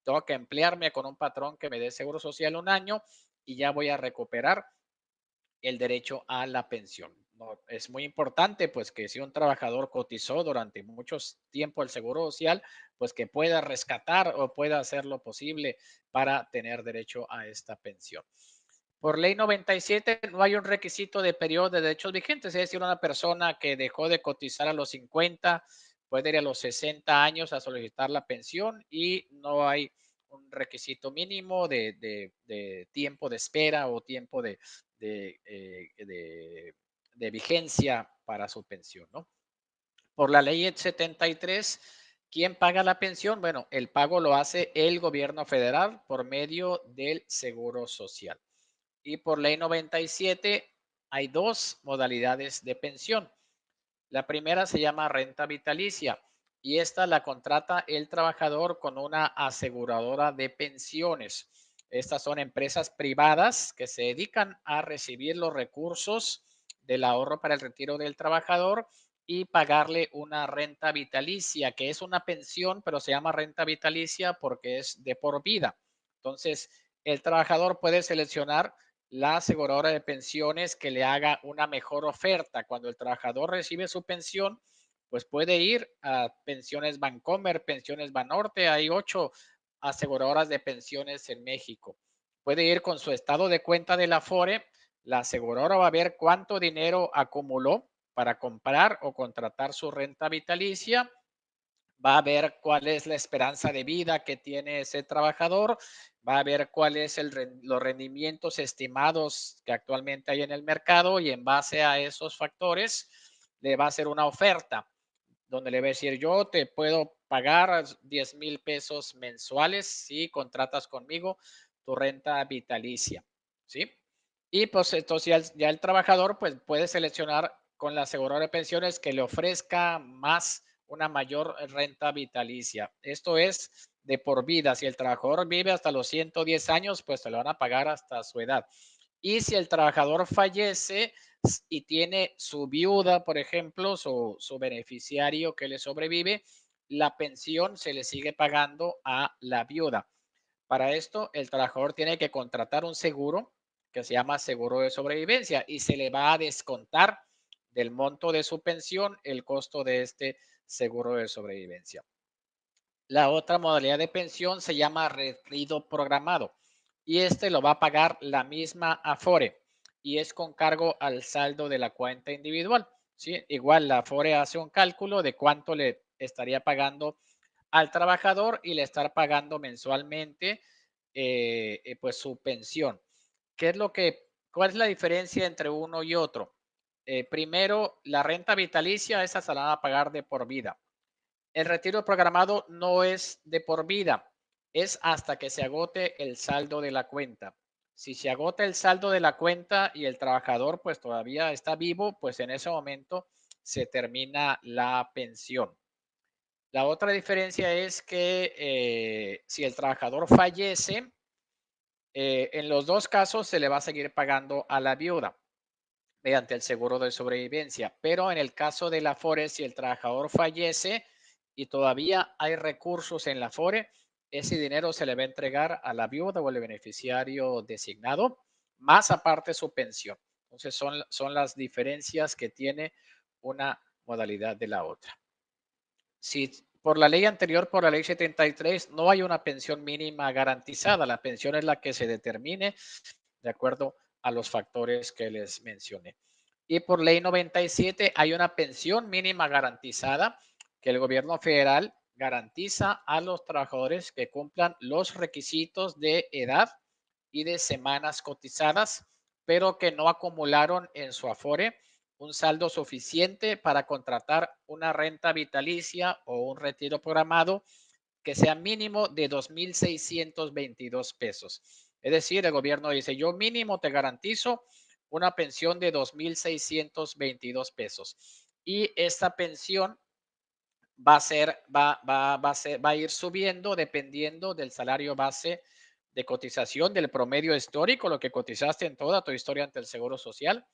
tengo que emplearme con un patrón que me dé Seguro Social un año y ya voy a recuperar el derecho a la pensión. No, es muy importante, pues, que si un trabajador cotizó durante mucho tiempo el Seguro Social, pues que pueda rescatar o pueda hacer lo posible para tener derecho a esta pensión. Por ley 97 no hay un requisito de periodo de derechos vigentes, es decir, una persona que dejó de cotizar a los 50 puede ir a los 60 años a solicitar la pensión y no hay un requisito mínimo de tiempo de espera o tiempo de, de vigencia para su pensión, ¿no? Por la ley 73 ¿Quién paga la pensión? Bueno, el pago lo hace el gobierno federal por medio del Seguro Social. Y por ley 97 hay dos modalidades de pensión. La primera se llama renta vitalicia y esta la contrata el trabajador con una aseguradora de pensiones. Estas son empresas privadas que se dedican a recibir los recursos del ahorro para el retiro del trabajador y pagarle una renta vitalicia, que es una pensión, pero se llama renta vitalicia porque es de por vida. Entonces, el trabajador puede seleccionar la aseguradora de pensiones que le haga una mejor oferta. Cuando el trabajador recibe su pensión, pues puede ir a Pensiones Bancomer, Pensiones Banorte. Hay 8 aseguradoras de pensiones en México. Puede ir con su estado de cuenta de la Afore. La aseguradora va a ver cuánto dinero acumuló para comprar o contratar su renta vitalicia, va a ver cuál es la esperanza de vida que tiene ese trabajador, va a ver cuáles los rendimientos estimados que actualmente hay en el mercado y en base a esos factores le va a hacer una oferta donde le va a decir, yo te puedo pagar 10,000 pesos mensuales si contratas conmigo tu renta vitalicia, ¿sí? Y pues entonces ya el trabajador pues puede seleccionar con la aseguradora de pensiones que le ofrezca más, una mayor renta vitalicia. Esto es de por vida. Si el trabajador vive hasta los 110 años, pues se lo van a pagar hasta su edad. Y si el trabajador fallece y tiene su viuda, por ejemplo, su beneficiario que le sobrevive, la pensión se le sigue pagando a la viuda. Para esto, el trabajador tiene que contratar un seguro que se llama seguro de sobrevivencia y se le va a descontar del monto de su pensión el costo de este seguro de sobrevivencia. La otra modalidad de pensión se llama retiro programado y este lo va a pagar la misma Afore y es con cargo al saldo de la cuenta individual. ¿Sí? Igual la Afore hace un cálculo de cuánto le estaría pagando al trabajador y le estar pagando mensualmente pues su pensión. ¿Cuál es la diferencia entre uno y otro? Primero, la renta vitalicia, esa se la van a pagar de por vida. El retiro programado no es de por vida, es hasta que se agote el saldo de la cuenta. Si se agota el saldo de la cuenta y el trabajador pues todavía está vivo, pues en ese momento se termina la pensión. La otra diferencia es que si el trabajador fallece, en los dos casos se le va a seguir pagando a la viuda mediante el seguro de sobrevivencia, pero en el caso de la Afore, si el trabajador fallece y todavía hay recursos en la Afore, ese dinero se le va a entregar a la viuda o al beneficiario designado, más aparte su pensión. Entonces son las diferencias que tiene una modalidad de la otra. Si por la ley anterior, por la ley 73, no hay una pensión mínima garantizada, la pensión es la que se determine de acuerdo a los factores que les mencioné. Y por ley 97 hay una pensión mínima garantizada que el gobierno federal garantiza a los trabajadores que cumplan los requisitos de edad y de semanas cotizadas, pero que no acumularon en su Afore un saldo suficiente para contratar una renta vitalicia o un retiro programado que sea mínimo de 2,622 pesos. Es decir, el gobierno dice, yo mínimo te garantizo una pensión de 2,622 pesos. Y esta pensión va a ir subiendo dependiendo del salario base de cotización, del promedio histórico, lo que cotizaste en toda tu historia ante el Seguro Social,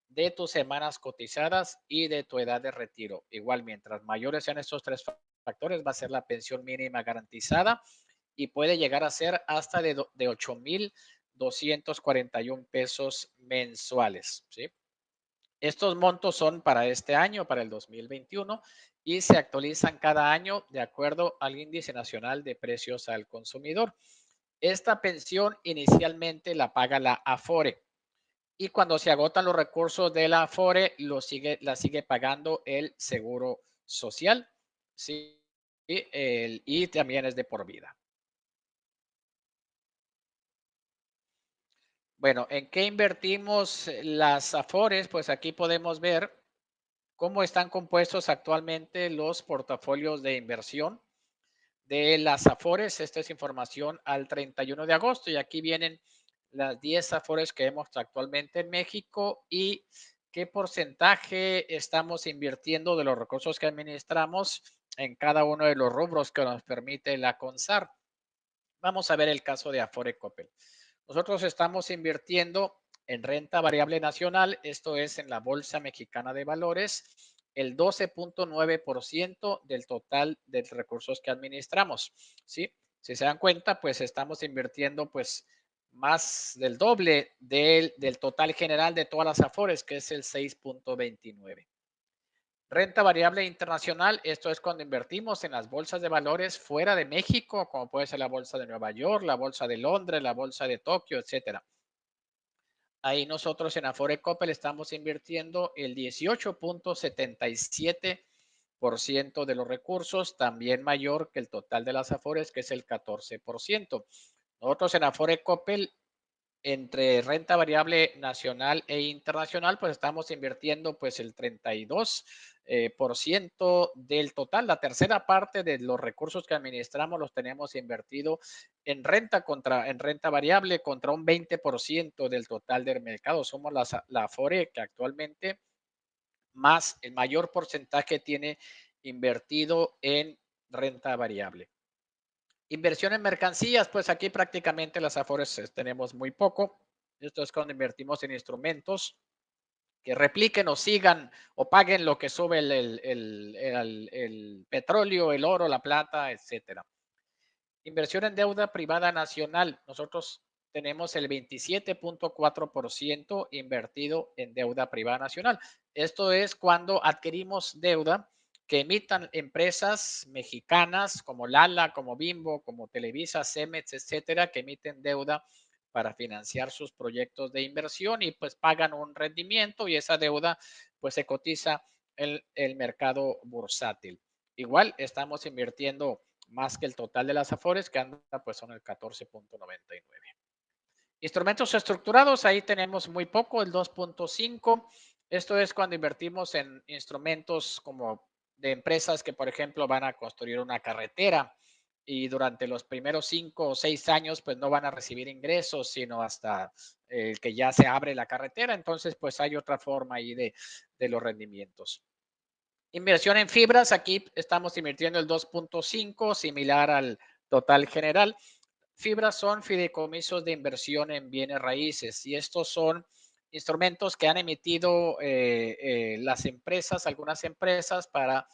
de tus semanas cotizadas y de tu edad de retiro. Igual, mientras mayores sean estos tres factores, va a ser la pensión mínima garantizada y puede llegar a ser hasta de 8,241 pesos mensuales. ¿Sí? Estos montos son para este año, para el 2021, y se actualizan cada año de acuerdo al Índice Nacional de Precios al Consumidor. Esta pensión inicialmente la paga la Afore y cuando se agotan los recursos de la Afore, la sigue pagando el Seguro Social, ¿sí? Y también es de por vida. Bueno, ¿en qué invertimos las Afores? Pues aquí podemos ver cómo están compuestos actualmente los portafolios de inversión de las Afores. Esta es información al 31 de agosto y aquí vienen las 10 Afores que vemos actualmente en México y qué porcentaje estamos invirtiendo de los recursos que administramos en cada uno de los rubros que nos permite la CONSAR. Vamos a ver el caso de Afore Coppel. Nosotros estamos invirtiendo en renta variable nacional, esto es en la Bolsa Mexicana de Valores, el 12.9% del total de recursos que administramos. ¿Sí? Si se dan cuenta, pues estamos invirtiendo pues más del doble del total general de todas las Afores, que es el 6.29. Renta variable internacional, esto es cuando invertimos en las bolsas de valores fuera de México, como puede ser la bolsa de Nueva York, la bolsa de Londres, la bolsa de Tokio, etcétera. Ahí nosotros en Afore Coppel estamos invirtiendo el 18.77% de los recursos, también mayor que el total de las Afores, que es el 14%. Nosotros en Afore Coppel, entre renta variable nacional e internacional, pues estamos invirtiendo pues el 32% del total. La tercera parte de los recursos que administramos los tenemos invertido en renta variable contra un 20% del total del mercado. Somos la Afore que actualmente más el mayor porcentaje tiene invertido en renta variable. Inversión en mercancías, pues aquí prácticamente las Afores tenemos muy poco. Esto es cuando invertimos en instrumentos que repliquen o sigan o paguen lo que sube el petróleo, el oro, la plata, etcétera. Inversión en deuda privada nacional. Nosotros tenemos el 27.4% invertido en deuda privada nacional. Esto es cuando adquirimos deuda que emitan empresas mexicanas como Lala, como Bimbo, como Televisa, Cemex, etcétera, que emiten deuda para financiar sus proyectos de inversión y pues pagan un rendimiento y esa deuda pues se cotiza en el mercado bursátil. Igual estamos invirtiendo más que el total de las Afores, que anda pues son el 14.99. Instrumentos estructurados, ahí tenemos muy poco, el 2.5. Esto es cuando invertimos en instrumentos como de empresas que, por ejemplo, van a construir una carretera y durante los primeros 5 o 6 años, pues no van a recibir ingresos, sino hasta que ya se abre la carretera. Entonces, pues hay otra forma ahí de los rendimientos. Inversión en fibras, aquí estamos invirtiendo el 2.5, similar al total general. Fibras son fideicomisos de inversión en bienes raíces y estos son instrumentos que han emitido las empresas, algunas empresas, para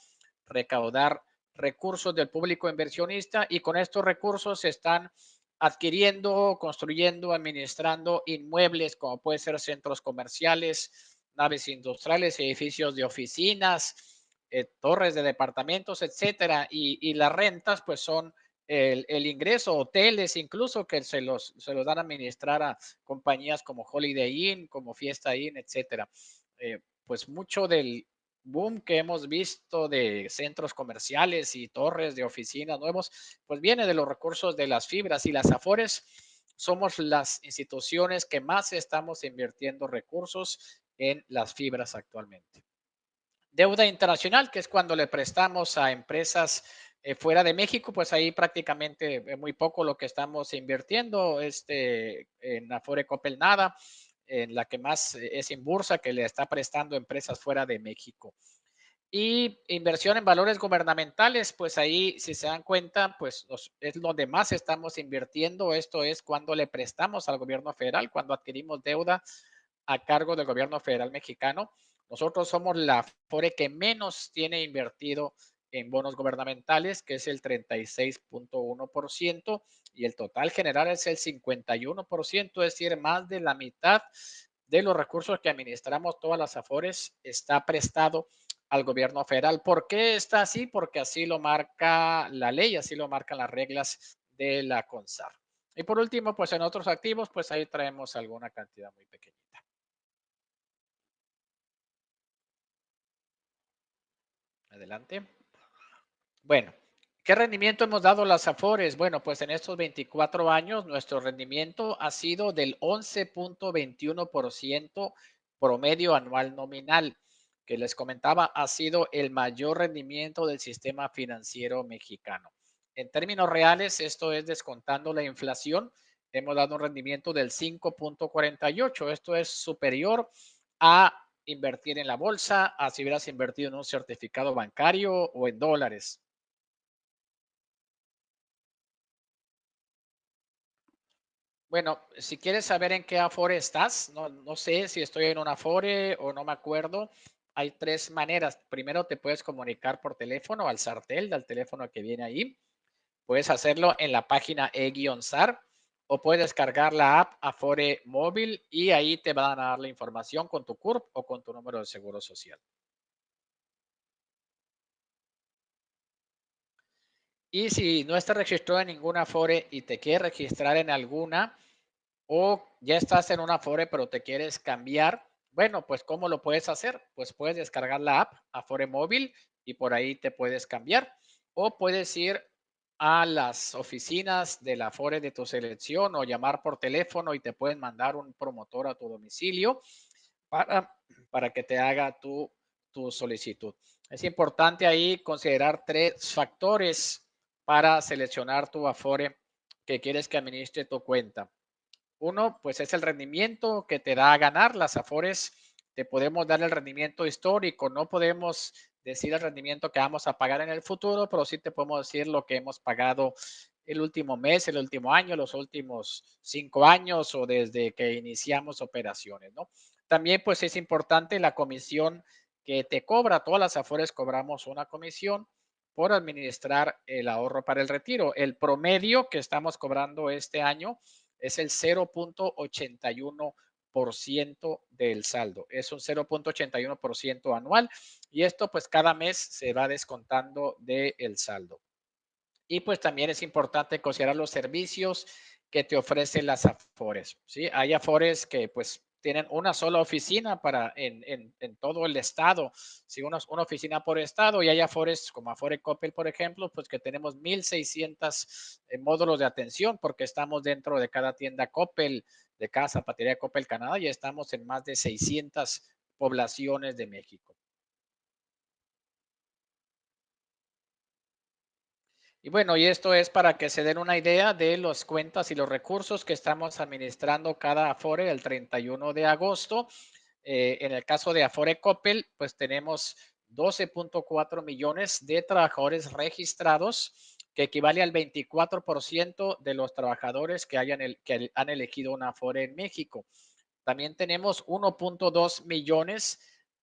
recaudar recursos del público inversionista y con estos recursos se están adquiriendo, construyendo, administrando inmuebles como puede ser centros comerciales, naves industriales, edificios de oficinas, torres de departamentos, etcétera. Y las rentas pues son el ingreso, hoteles incluso que se los dan a administrar a compañías como Holiday Inn, como Fiesta Inn, etcétera. Pues mucho del boom que hemos visto de centros comerciales y torres de oficinas nuevos, pues viene de los recursos de las fibras y las Afores. Somos las instituciones que más estamos invirtiendo recursos en las fibras actualmente. Deuda internacional, que es cuando le prestamos a empresas fuera de México, pues ahí prácticamente muy poco lo que estamos invirtiendo. En Afore Coppel nada, en la que más es Inbursa, que le está prestando empresas fuera de México. Y inversión en valores gubernamentales, pues ahí, si se dan cuenta, pues es donde más estamos invirtiendo. Esto es cuando le prestamos al gobierno federal, cuando adquirimos deuda a cargo del gobierno federal mexicano. Nosotros somos la Afore que menos tiene invertido en bonos gubernamentales, que es el 36.1%, y el total general es el 51%, es decir, más de la mitad de los recursos que administramos todas las Afores está prestado al gobierno federal. ¿Por qué está así? Porque así lo marca la ley, así lo marcan las reglas de la CONSAR. Y por último, pues en otros activos, pues ahí traemos alguna cantidad muy pequeñita. Adelante. Bueno, ¿qué rendimiento hemos dado las Afores? Bueno, pues en estos 24 años nuestro rendimiento ha sido del 11.21% promedio anual nominal. que les comentaba ha sido el mayor rendimiento del sistema financiero mexicano. En términos reales, esto es descontando la inflación, hemos dado un rendimiento del 5.48. Esto es superior a invertir en la bolsa, a si hubieras invertido en un certificado bancario o en dólares. Bueno, si quieres saber en qué Afore estás, no sé si estoy en un Afore o no me acuerdo. Hay tres maneras. Primero te puedes comunicar por teléfono al Sartel, del teléfono que viene ahí. Puedes hacerlo en la página e-SAR o puedes descargar la app Afore móvil y ahí te van a dar la información con tu CURP o con tu número de seguro social. Y si no estás registrado en ninguna Afore y te quieres registrar en alguna, o ya estás en una Afore pero te quieres cambiar, bueno, pues ¿cómo lo puedes hacer? Pues puedes descargar la app Afore móvil y por ahí te puedes cambiar. O puedes ir a las oficinas de la Afore de tu selección o llamar por teléfono y te pueden mandar un promotor a tu domicilio para, para que te haga tu solicitud. Es importante ahí considerar tres factores para seleccionar tu Afore que quieres que administre tu cuenta. Uno, pues es el rendimiento que te da a ganar. Las Afores te podemos dar el rendimiento histórico. No podemos decir el rendimiento que vamos a pagar en el futuro, pero sí te podemos decir lo que hemos pagado el último mes, el último año, los últimos 5 años o desde que iniciamos operaciones, ¿no? También pues es importante la comisión que te cobra. Todas las Afores cobramos una comisión por administrar el ahorro para el retiro. El promedio que estamos cobrando este año es el 0.81% del saldo. Es un 0.81% anual y esto pues cada mes se va descontando del saldo. Y pues también es importante considerar los servicios que te ofrecen las Afores. ¿Sí? Hay Afores que pues tienen una sola oficina en todo el estado, ¿sí? una oficina por estado, y hay Afores como Afore Coppel, por ejemplo, pues que tenemos 1,600 módulos de atención porque estamos dentro de cada tienda Coppel, de cada zapatería Coppel Canadá, y estamos en más de 600 poblaciones de México. Y bueno, y esto es para que se den una idea de las cuentas y los recursos que estamos administrando cada Afore el 31 de agosto. En el caso de Afore Coppel, pues tenemos 12.4 millones de trabajadores registrados, que equivale al 24% de los trabajadores que han elegido una Afore en México. También tenemos 1.2 millones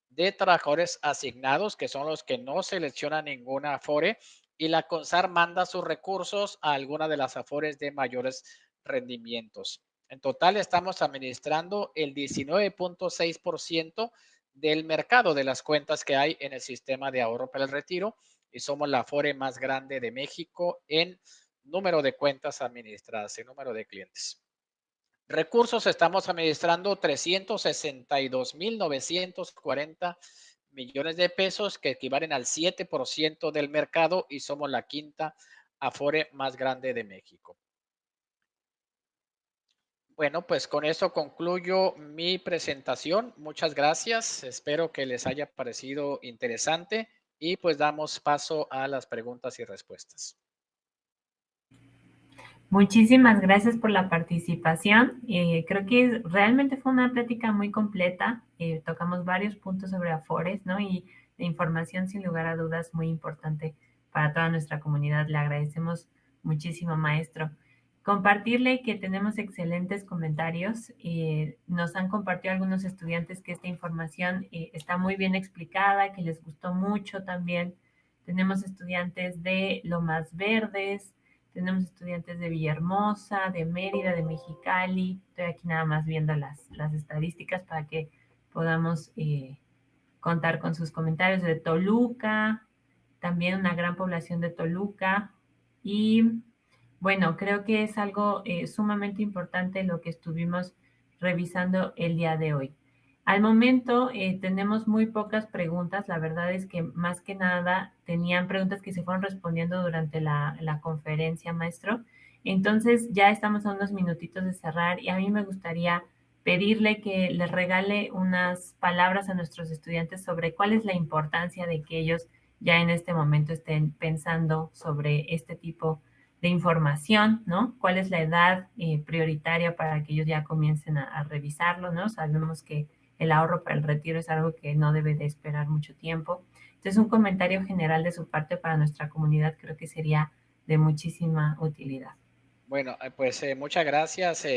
de trabajadores asignados, que son los que no seleccionan ninguna Afore, y la CONSAR manda sus recursos a alguna de las Afores de mayores rendimientos. En total estamos administrando el 19.6% del mercado de las cuentas que hay en el sistema de ahorro para el retiro y somos la Afore más grande de México en número de cuentas administradas, en número de clientes. Recursos, estamos administrando 362,940 millones de pesos, que equivalen al 7% del mercado y somos la quinta Afore más grande de México. Bueno, pues con eso concluyo mi presentación. Muchas gracias. Espero que les haya parecido interesante y pues damos paso a las preguntas y respuestas. Muchísimas gracias por la participación. Creo que realmente fue una plática muy completa. Tocamos varios puntos sobre Afores, ¿no? Y la información, sin lugar a dudas, muy importante para toda nuestra comunidad. Le agradecemos muchísimo, maestro. Compartirle que tenemos excelentes comentarios. Nos han compartido algunos estudiantes que esta información está muy bien explicada, que les gustó mucho también. Tenemos estudiantes de Lomas Verdes, tenemos estudiantes de Villahermosa, de Mérida, de Mexicali. Estoy aquí nada más viendo las estadísticas para que podamos contar con sus comentarios. De Toluca, también una gran población de Toluca. Y bueno, creo que es algo sumamente importante lo que estuvimos revisando el día de hoy. Al momento tenemos muy pocas preguntas. La verdad es que más que nada tenían preguntas que se fueron respondiendo durante la conferencia, maestro. Entonces ya estamos a unos minutitos de cerrar y a mí me gustaría pedirle que les regale unas palabras a nuestros estudiantes sobre cuál es la importancia de que ellos ya en este momento estén pensando sobre este tipo de información, ¿no? ¿Cuál es la edad prioritaria para que ellos ya comiencen a revisarlo, ¿no? Sabemos que el ahorro para el retiro es algo que no debe de esperar mucho tiempo. Entonces, un comentario general de su parte para nuestra comunidad creo que sería de muchísima utilidad. Bueno, pues muchas gracias.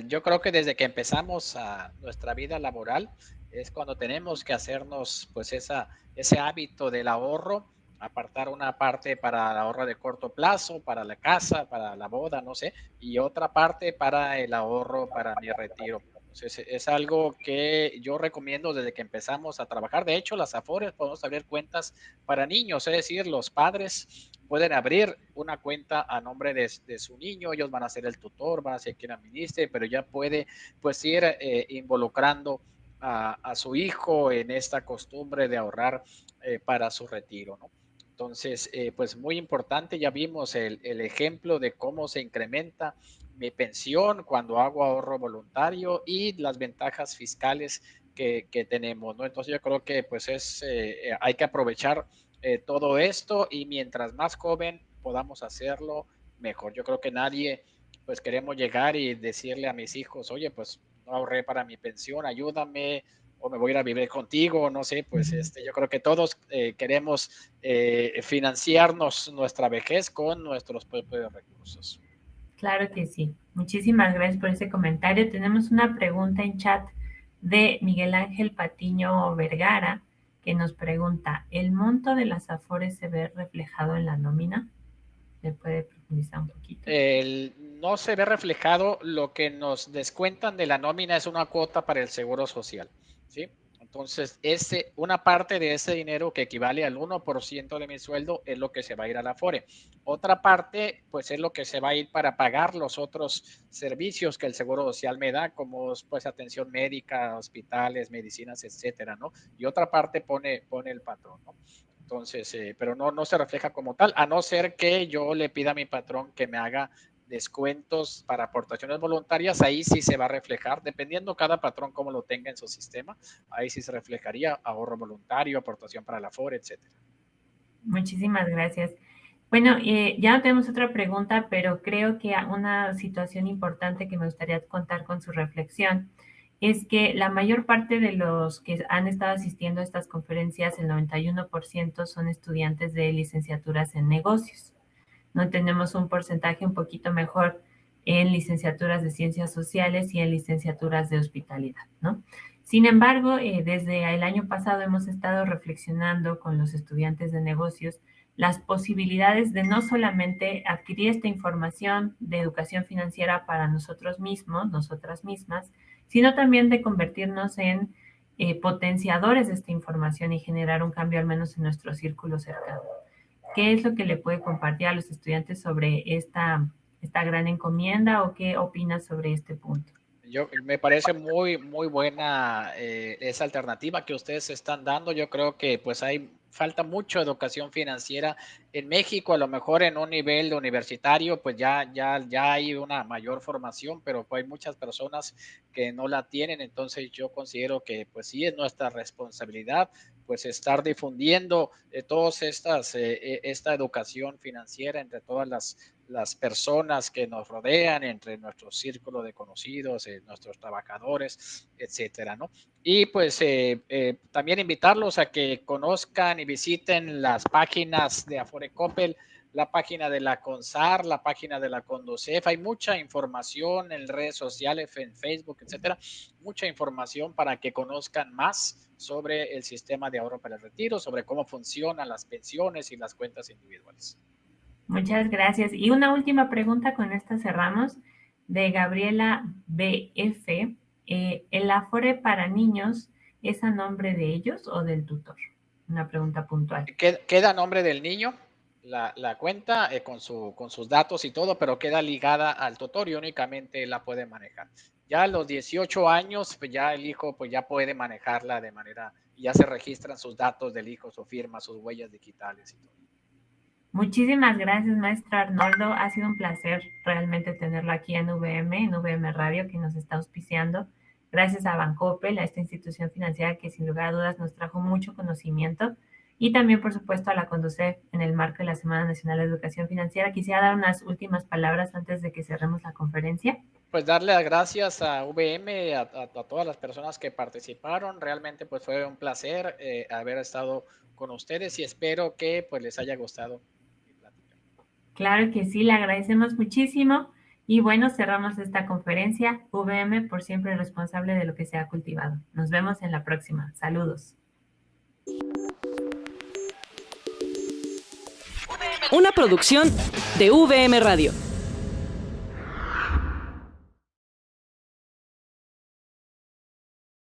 Yo creo que desde que empezamos a nuestra vida laboral es cuando tenemos que hacernos pues ese hábito del ahorro, apartar una parte para el ahorro de corto plazo, para la casa, para la boda, no sé, y otra parte para el ahorro para mi retiro. Entonces, es algo que yo recomiendo desde que empezamos a trabajar. De hecho, las Afores podemos abrir cuentas para niños, es decir, los padres pueden abrir una cuenta a nombre de su niño, ellos van a ser el tutor, van a ser quien administre, pero ya puede pues ir involucrando a su hijo en esta costumbre de ahorrar para su retiro, ¿no? Entonces, pues muy importante, ya vimos el ejemplo de cómo se incrementa mi pensión cuando hago ahorro voluntario y las ventajas fiscales que tenemos, ¿no? Entonces yo creo que pues hay que aprovechar todo esto y mientras más joven podamos hacerlo, mejor. Yo creo que nadie, pues queremos llegar y decirle a mis hijos, oye, pues no ahorré para mi pensión, ayúdame o me voy a ir a vivir contigo, no sé, pues yo creo que todos queremos financiarnos nuestra vejez con nuestros propios recursos. Claro que sí. Muchísimas gracias por ese comentario. Tenemos una pregunta en chat de Miguel Ángel Patiño Vergara que nos pregunta, ¿el monto de las Afores se ve reflejado en la nómina? ¿Se puede profundizar un poquito? No se ve reflejado, lo que nos descuentan de la nómina es una cuota para el seguro social, ¿sí? Entonces, una parte de ese dinero que equivale al 1% de mi sueldo es lo que se va a ir a la Afore. Otra parte, pues es lo que se va a ir para pagar los otros servicios que el seguro social me da, como pues atención médica, hospitales, medicinas, etcétera, ¿no? Y otra parte pone el patrón, ¿no? Entonces, pero no se refleja como tal, a no ser que yo le pida a mi patrón que me haga descuentos para aportaciones voluntarias, ahí sí se va a reflejar, dependiendo cada patrón cómo lo tenga en su sistema, ahí sí se reflejaría ahorro voluntario, aportación para la Afore, etcétera. Muchísimas gracias. Bueno, ya no tenemos otra pregunta, pero creo que una situación importante que me gustaría contar con su reflexión es que la mayor parte de los que han estado asistiendo a estas conferencias, el 91% son estudiantes de licenciaturas en negocios. No tenemos un porcentaje un poquito mejor en licenciaturas de ciencias sociales y en licenciaturas de hospitalidad, ¿no? Sin embargo, desde el año pasado hemos estado reflexionando con los estudiantes de negocios las posibilidades de no solamente adquirir esta información de educación financiera para nosotros mismos, nosotras mismas, sino también de convertirnos en potenciadores de esta información y generar un cambio al menos en nuestro círculo cercano. ¿Qué es lo que le puede compartir a los estudiantes sobre esta gran encomienda o qué opinas sobre este punto? Me parece muy buena esa alternativa que ustedes están dando. Yo creo que pues falta mucho educación financiera en México, a lo mejor en un nivel universitario, pues ya hay una mayor formación, pero pues hay muchas personas que no la tienen. Entonces yo considero que pues sí es nuestra responsabilidad pues estar difundiendo esta educación financiera entre todas las personas que nos rodean, entre nuestro círculo de conocidos, nuestros trabajadores, etcétera, ¿no? Y pues también invitarlos a que conozcan y visiten las páginas de Afore Coppel, la página de la CONSAR, la página de la CONDUCEF. Hay mucha información en redes sociales, en Facebook, etcétera, mucha información para que conozcan más sobre el sistema de ahorro para el retiro, sobre cómo funcionan las pensiones y las cuentas individuales. Muchas gracias. Y una última pregunta, con esta cerramos, de Gabriela BF. ¿El Afore para niños es a nombre de ellos o del tutor? Una pregunta puntual. Queda a nombre del niño la cuenta con sus datos y todo, pero queda ligada al tutor y únicamente la puede manejar. Ya a los 18 años, pues ya el hijo pues ya puede manejarla de manera, ya se registran sus datos del hijo, su firma, sus huellas digitales y todo. Muchísimas gracias, maestro Arnoldo. Ha sido un placer realmente tenerlo aquí en VM Radio, que nos está auspiciando. Gracias a Bancoppel, a esta institución financiera que sin lugar a dudas nos trajo mucho conocimiento. Y también, por supuesto, a la Conducef en el marco de la Semana Nacional de Educación Financiera. Quisiera dar unas últimas palabras antes de que cerremos la conferencia. Pues darle las gracias a VM, a todas las personas que participaron. Realmente pues fue un placer haber estado con ustedes y espero que pues les haya gustado mi plática. Claro que sí, le agradecemos muchísimo. Y bueno, cerramos esta conferencia. VM por siempre responsable de lo que se ha cultivado. Nos vemos en la próxima. Saludos. Una producción de VM Radio.